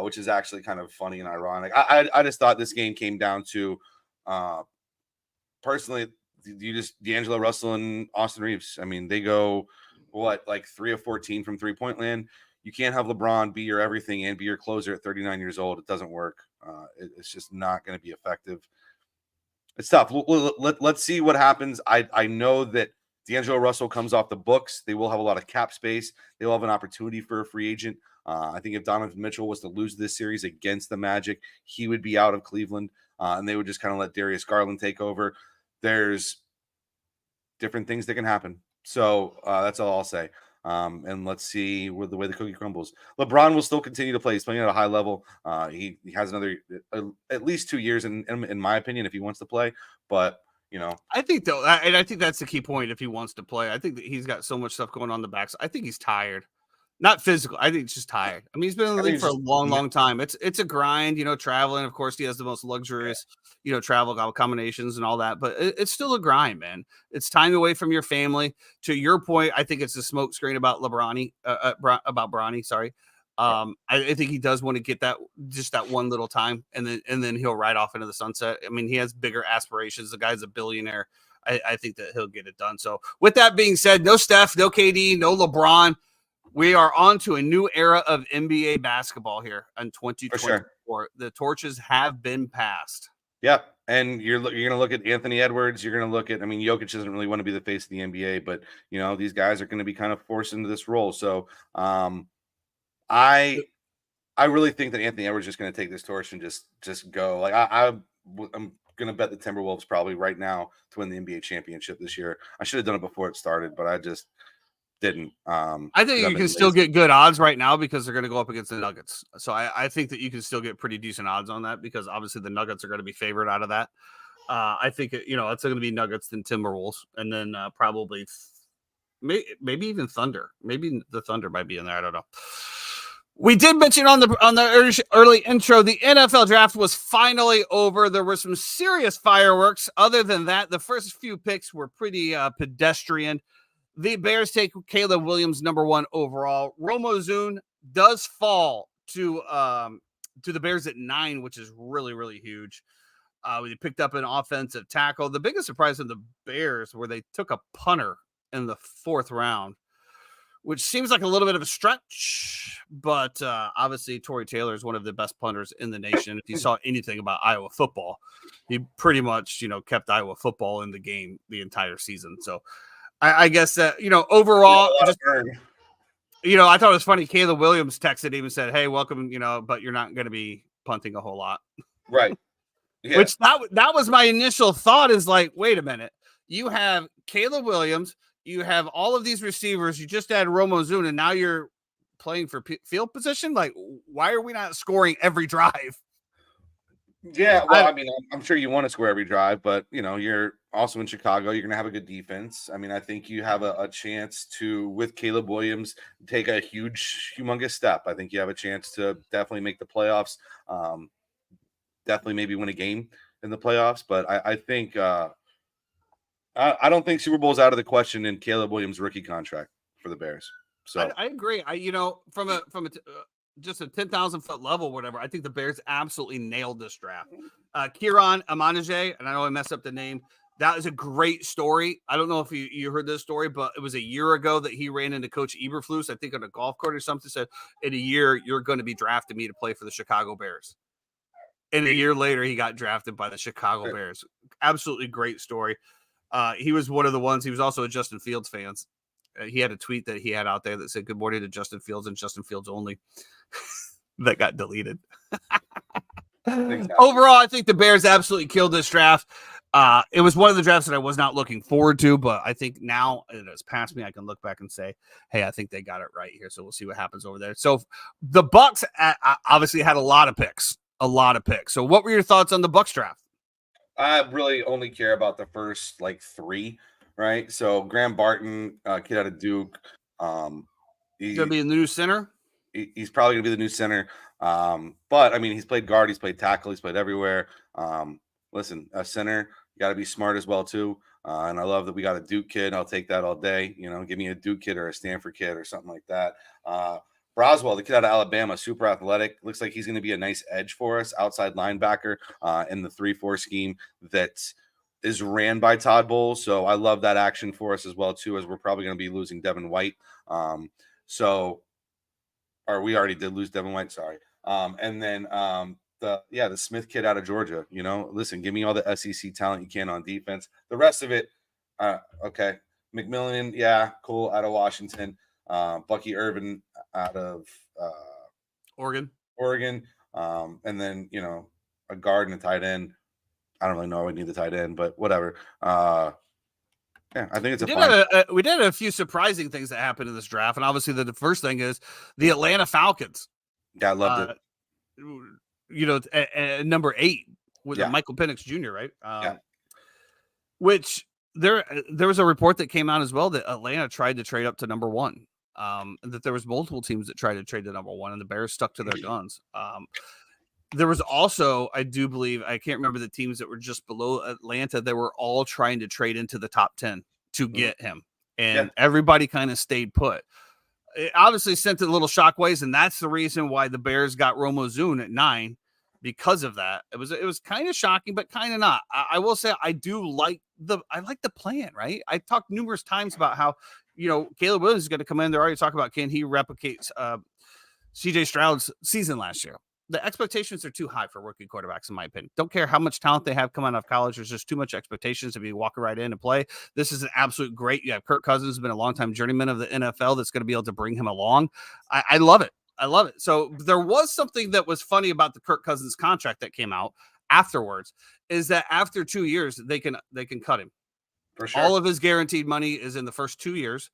which is actually kind of funny and ironic. I just thought this game came down to, personally, D'Angelo Russell and Austin Reeves. I mean, they go like 3 of 14 from 3-point land. You can't have LeBron be your everything and be your closer at 39 years old. It doesn't work. It's just not going to be effective. It's tough. Let's see what happens. I know that D'Angelo Russell comes off the books. They will have a lot of cap space. They will have an opportunity for a free agent. I think if Donovan Mitchell was to lose this series against the Magic, he would be out of Cleveland, and they would just kind of let Darius Garland take over. There's different things that can happen. So that's all I'll say. And let's see where the way the cookie crumbles. LeBron will still continue to play. He's playing at a high level. He has another at least 2 years in my opinion, if he wants to play. But
I think though, and I think that's the key point. If he wants to play, I think that he's got so much stuff going on the back. I think he's tired. Not physical. I think he's just tired. I mean, he's been in the league for a long time. It's a grind, traveling. Of course, he has the most luxurious, travel accommodations and all that. But it's still a grind, man. It's time away from your family. To your point, I think it's a smoke screen about Bronny. Sorry. I think he does want to get that one little time, and then he'll ride off into the sunset. I mean, he has bigger aspirations. The guy's a billionaire. I think that he'll get it done. So, with that being said, no Steph, no KD, no LeBron. We are on to a new era of NBA basketball here in 2024. Sure. The torches have been passed.
Yep. And you're going to look at Anthony Edwards. You're going to look at, Jokic doesn't really want to be the face of the NBA, but, these guys are going to be kind of forced into this role. So I really think that Anthony Edwards is just going to take this torch and just go. Like I'm going to bet the Timberwolves probably right now to win the NBA championship this year. I should have done it before it started, but I just didn't.
I think you can still get good odds right now because they're going to go up against the Nuggets. So I think that you can still get pretty decent odds on that because obviously the Nuggets are going to be favored out of that. I think it's going to be Nuggets then Timberwolves, and then probably maybe even Thunder. Maybe the Thunder might be in there. I don't know. We did mention on the early intro, the NFL draft was finally over. There were some serious fireworks. Other than that, the first few picks were pretty pedestrian. The Bears take Caleb Williams, number 1 overall. Romo Zune does fall to the Bears at 9, which is really, really huge. We picked up an offensive tackle. The biggest surprise of the Bears where they took a punter in the 4th round, which seems like a little bit of a stretch, but obviously Torrey Taylor is one of the best punters in the nation. If you saw anything about Iowa football, he pretty much, kept Iowa football in the game the entire season. So I guess that, overall, I thought it was funny. Caleb Williams texted him and said, "Hey, welcome, but you're not going to be punting a whole lot."
Right. Yeah.
Which that was my initial thought is like, wait a minute. You have Caleb Williams. You have all of these receivers. You just had Romo Zune, and now you're playing for field position. Like, why are we not scoring every drive?
Yeah, well, I'm sure you want to score every drive, but you're also in Chicago. You're going to have a good defense. I think you have a chance to, with Caleb Williams, take a humongous step. I think you have a chance to definitely make the playoffs. Definitely maybe win a game in the playoffs, but I think I don't think Super Bowl is out of the question in Caleb Williams' rookie contract for the Bears. So
I agree. From a just a 10,000 foot level, whatever. I think the Bears absolutely nailed this draft. Kieran Amanije, and I know I messed up the name. That is a great story. I don't know if you heard this story, but it was a year ago that he ran into Coach Eberflus, I think on a golf court or something, said, in a year, you're going to be drafting me to play for the Chicago Bears. And a year later, he got drafted by the Chicago Bears. Absolutely great story. He was one of the ones, he was also a Justin Fields fan. He had a tweet that he had out there that said, "Good morning to Justin Fields and Justin Fields only." That got deleted. Exactly. Overall, I think the Bears absolutely killed this draft. It was one of the drafts that I was not looking forward to, but I think now it has passed me. I can look back and say, hey, I think they got it right here. So we'll see what happens over there. So the Bucs obviously had a lot of picks. So what were your thoughts on the Bucs draft?
I really only care about the first 3, right? So Graham Barton, kid out of Duke.
He's going to be the new center?
He's probably going to be the new center. But, he's played guard. He's played tackle. He's played everywhere. Listen, a center, you got to be smart as well, too. And I love that we got a Duke kid. I'll take that all day. Give me a Duke kid or a Stanford kid or something like that. Broswell, the kid out of Alabama, super athletic. Looks like he's going to be a nice edge for us, outside linebacker in the 3-4 scheme that is ran by Todd Bowles. So I love that action for us as well, too, as we're probably going to be losing Devin White. Or we already did lose Devin White, sorry. And then the Smith kid out of Georgia, listen, give me all the SEC talent you can on defense. The rest of it, okay. McMillan, yeah, cool, out of Washington. Bucky Irvin out of
Oregon.
And then, a guard and a tight end. I don't really know. We need the tight end, but whatever. Yeah, I think it's
we did a few surprising things that happened in this draft. And obviously the first thing is the Atlanta Falcons.
Yeah, I loved
it. At number 8 with Michael Penix Jr., right? Which there was a report that came out as well that Atlanta tried to trade up to number 1. And that there was multiple teams that tried to trade to number 1, and the Bears stuck to their guns. There was also, I do believe, I can't remember the teams that were just below Atlanta. They were all trying to trade into the top 10 to get him. And everybody kind of stayed put. It obviously sent a little shockwaves, and that's the reason why the Bears got Romo Zune at 9 because of that. It was kind of shocking, but kind of not. I will say I like the plan, right? I talked numerous times about how, Caleb Williams is going to come in. They're already talking about, can he replicate CJ Stroud's season last year? The expectations are too high for rookie quarterbacks, in my opinion. Don't care how much talent they have coming out of college. There's just too much expectations to be walking right in and play. This is an absolute great. You have Kirk Cousins, been a longtime journeyman of the NFL that's going to be able to bring him along. I love it. I love it. So there was something that was funny about the Kirk Cousins contract that came out afterwards, is that after 2 years, they can cut him.
For sure.
All of his guaranteed money is in the first 2 years.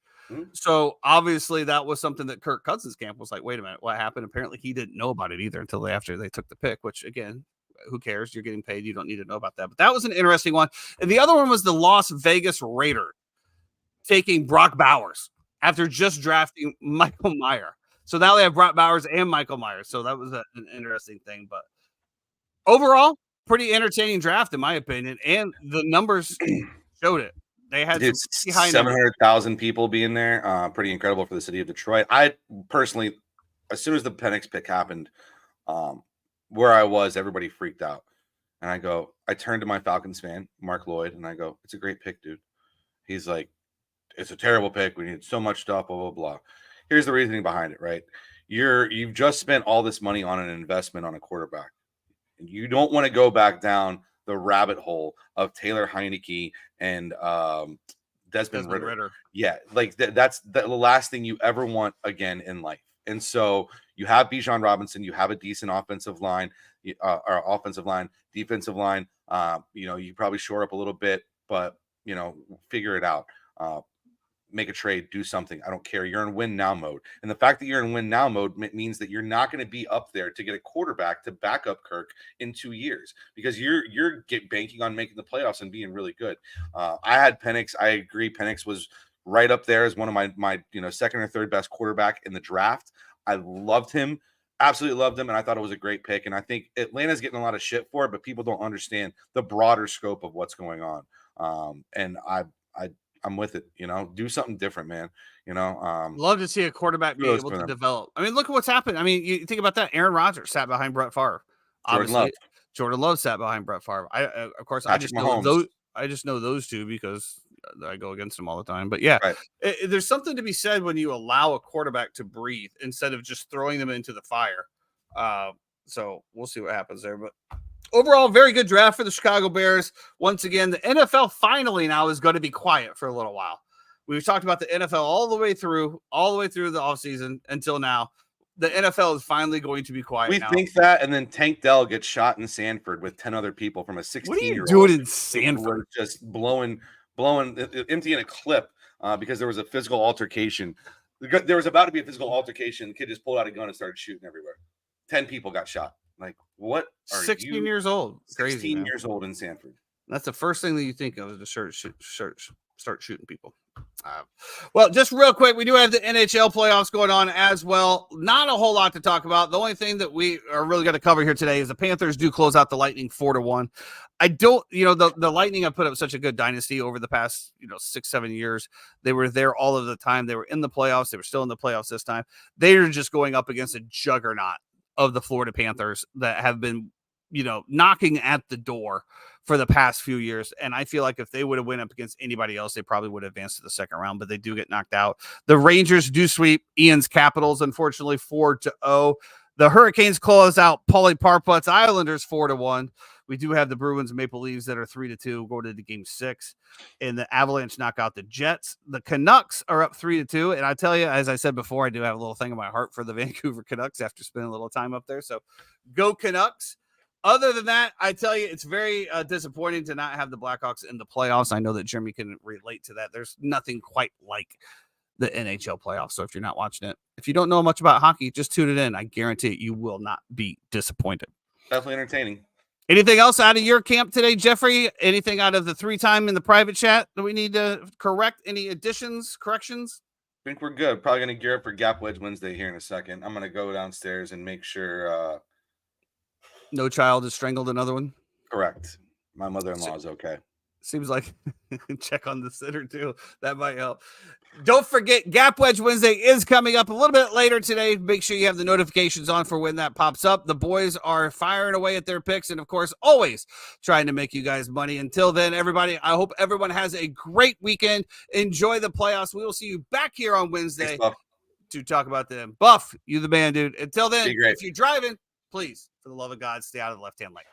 So obviously that was something that Kirk Cousins camp was like, wait a minute, what happened? Apparently he didn't know about it either until after they took the pick, which again, who cares? You're getting paid. You don't need to know about that. But that was an interesting one. And the other one was the Las Vegas Raiders taking Brock Bowers after just drafting Michael Mayer. So now they have Brock Bowers and Michael Myers. So that was an interesting thing. But overall, pretty entertaining draft, in my opinion. And the numbers showed it. They had
700,000 people being there. Pretty incredible for the city of Detroit. I personally, as soon as the Penix pick happened, where I was, everybody freaked out. And I turned to my Falcons fan, Mark Lloyd, and I go, it's a great pick, dude. He's like, it's a terrible pick. We need so much stuff, blah, blah, blah. Here's the reasoning behind it, right? You've just spent all this money on an investment on a quarterback. And you don't want to go back down the rabbit hole of Taylor Heineke and Desmond Ridder. Yeah, like that's the last thing you ever want again in life. And so you have Bijan Robinson, you have a decent offensive line, defensive line. You probably shore up a little bit, but figure it out. Make a trade, do something. I don't care. You're in win now mode. And the fact that you're in win now mode means that you're not going to be up there to get a quarterback to back up Kirk in 2 years, because you're banking on making the playoffs and being really good. I had Penix. I agree. Penix was right up there as one of my second or third best quarterback in the draft. I loved him. Absolutely loved him. And I thought it was a great pick. And I think Atlanta's getting a lot of shit for it, but people don't understand the broader scope of what's going on. And I'm with it, do something different, man.
Love to see a quarterback be able to develop. I mean, look at what's happened. I mean, you think about that. Aaron Rodgers sat behind Brett Favre. Obviously, Jordan Love sat behind Brett Favre. I just know those two because I go against them all the time. But yeah, right. There's something to be said when you allow a quarterback to breathe instead of just throwing them into the fire. So we'll see what happens there. But overall, very good draft for the Chicago Bears. Once again, the NFL finally now is going to be quiet for a little while. We've talked about the NFL all the way through the offseason until now. The NFL is finally going to be quiet.
We think that, and then Tank Dell gets shot in Sanford with 10 other people from a 16-year-old.
What are you doing in Sanford?
Just blowing, emptying a clip because there was a physical altercation. There was about to be a physical altercation. The kid just pulled out a gun and started shooting everywhere. 10 people got shot. Like, what are
16
you?
years old.
16 years old in Sanford.
That's the first thing that you think of is the church. start shooting people. Well, just real quick, we do have the NHL playoffs going on as well. Not a whole lot to talk about. The only thing that we are really going to cover here today is the Panthers do close out the Lightning 4-1. I don't, the Lightning have put up such a good dynasty over the past, 6-7 years. They were there all of the time. They were in the playoffs. They were still in the playoffs this time. They're just going up against a juggernaut of the Florida Panthers that have been, knocking at the door for the past few years. And I feel like if they would have went up against anybody else, they probably would have advanced to the second round, but they do get knocked out. The Rangers do sweep Ian's Capitals, unfortunately, 4-0. The Hurricanes close out Paulie Parput's Islanders 4-1. We do have the Bruins and Maple Leafs that are 3-2 going into game 6. And the Avalanche knock out the Jets. The Canucks are up 3-2. And I tell you, as I said before, I do have a little thing in my heart for the Vancouver Canucks after spending a little time up there. So go Canucks. Other than that, I tell you, it's very disappointing to not have the Blackhawks in the playoffs. I know that Jeremy can relate to that. There's nothing quite like the NHL playoffs. So if you're not watching it, if you don't know much about hockey, just tune it in. I guarantee it, you will not be disappointed.
Definitely entertaining.
Anything else out of your camp today, Jeffrey? Anything out of the 3-time in the private chat that we need to correct? Any additions, corrections?
I think we're good. Probably going to gear up for Gap Wedge Wednesday here in a second. I'm going to go downstairs and make sure...
no child has strangled another one?
Correct. My mother-in-law is okay.
Seems like check on the sitter too. That might help. Don't forget, Gap Wedge Wednesday is coming up a little bit later today. Make sure you have the notifications on for when that pops up. The boys are firing away at their picks and, of course, always trying to make you guys money. Until then, everybody, I hope everyone has a great weekend. Enjoy the playoffs. We will see you back here on Wednesday to talk about them. Buff, you the man, dude. Until then, if you're driving, please, for the love of God, stay out of the left-hand lane.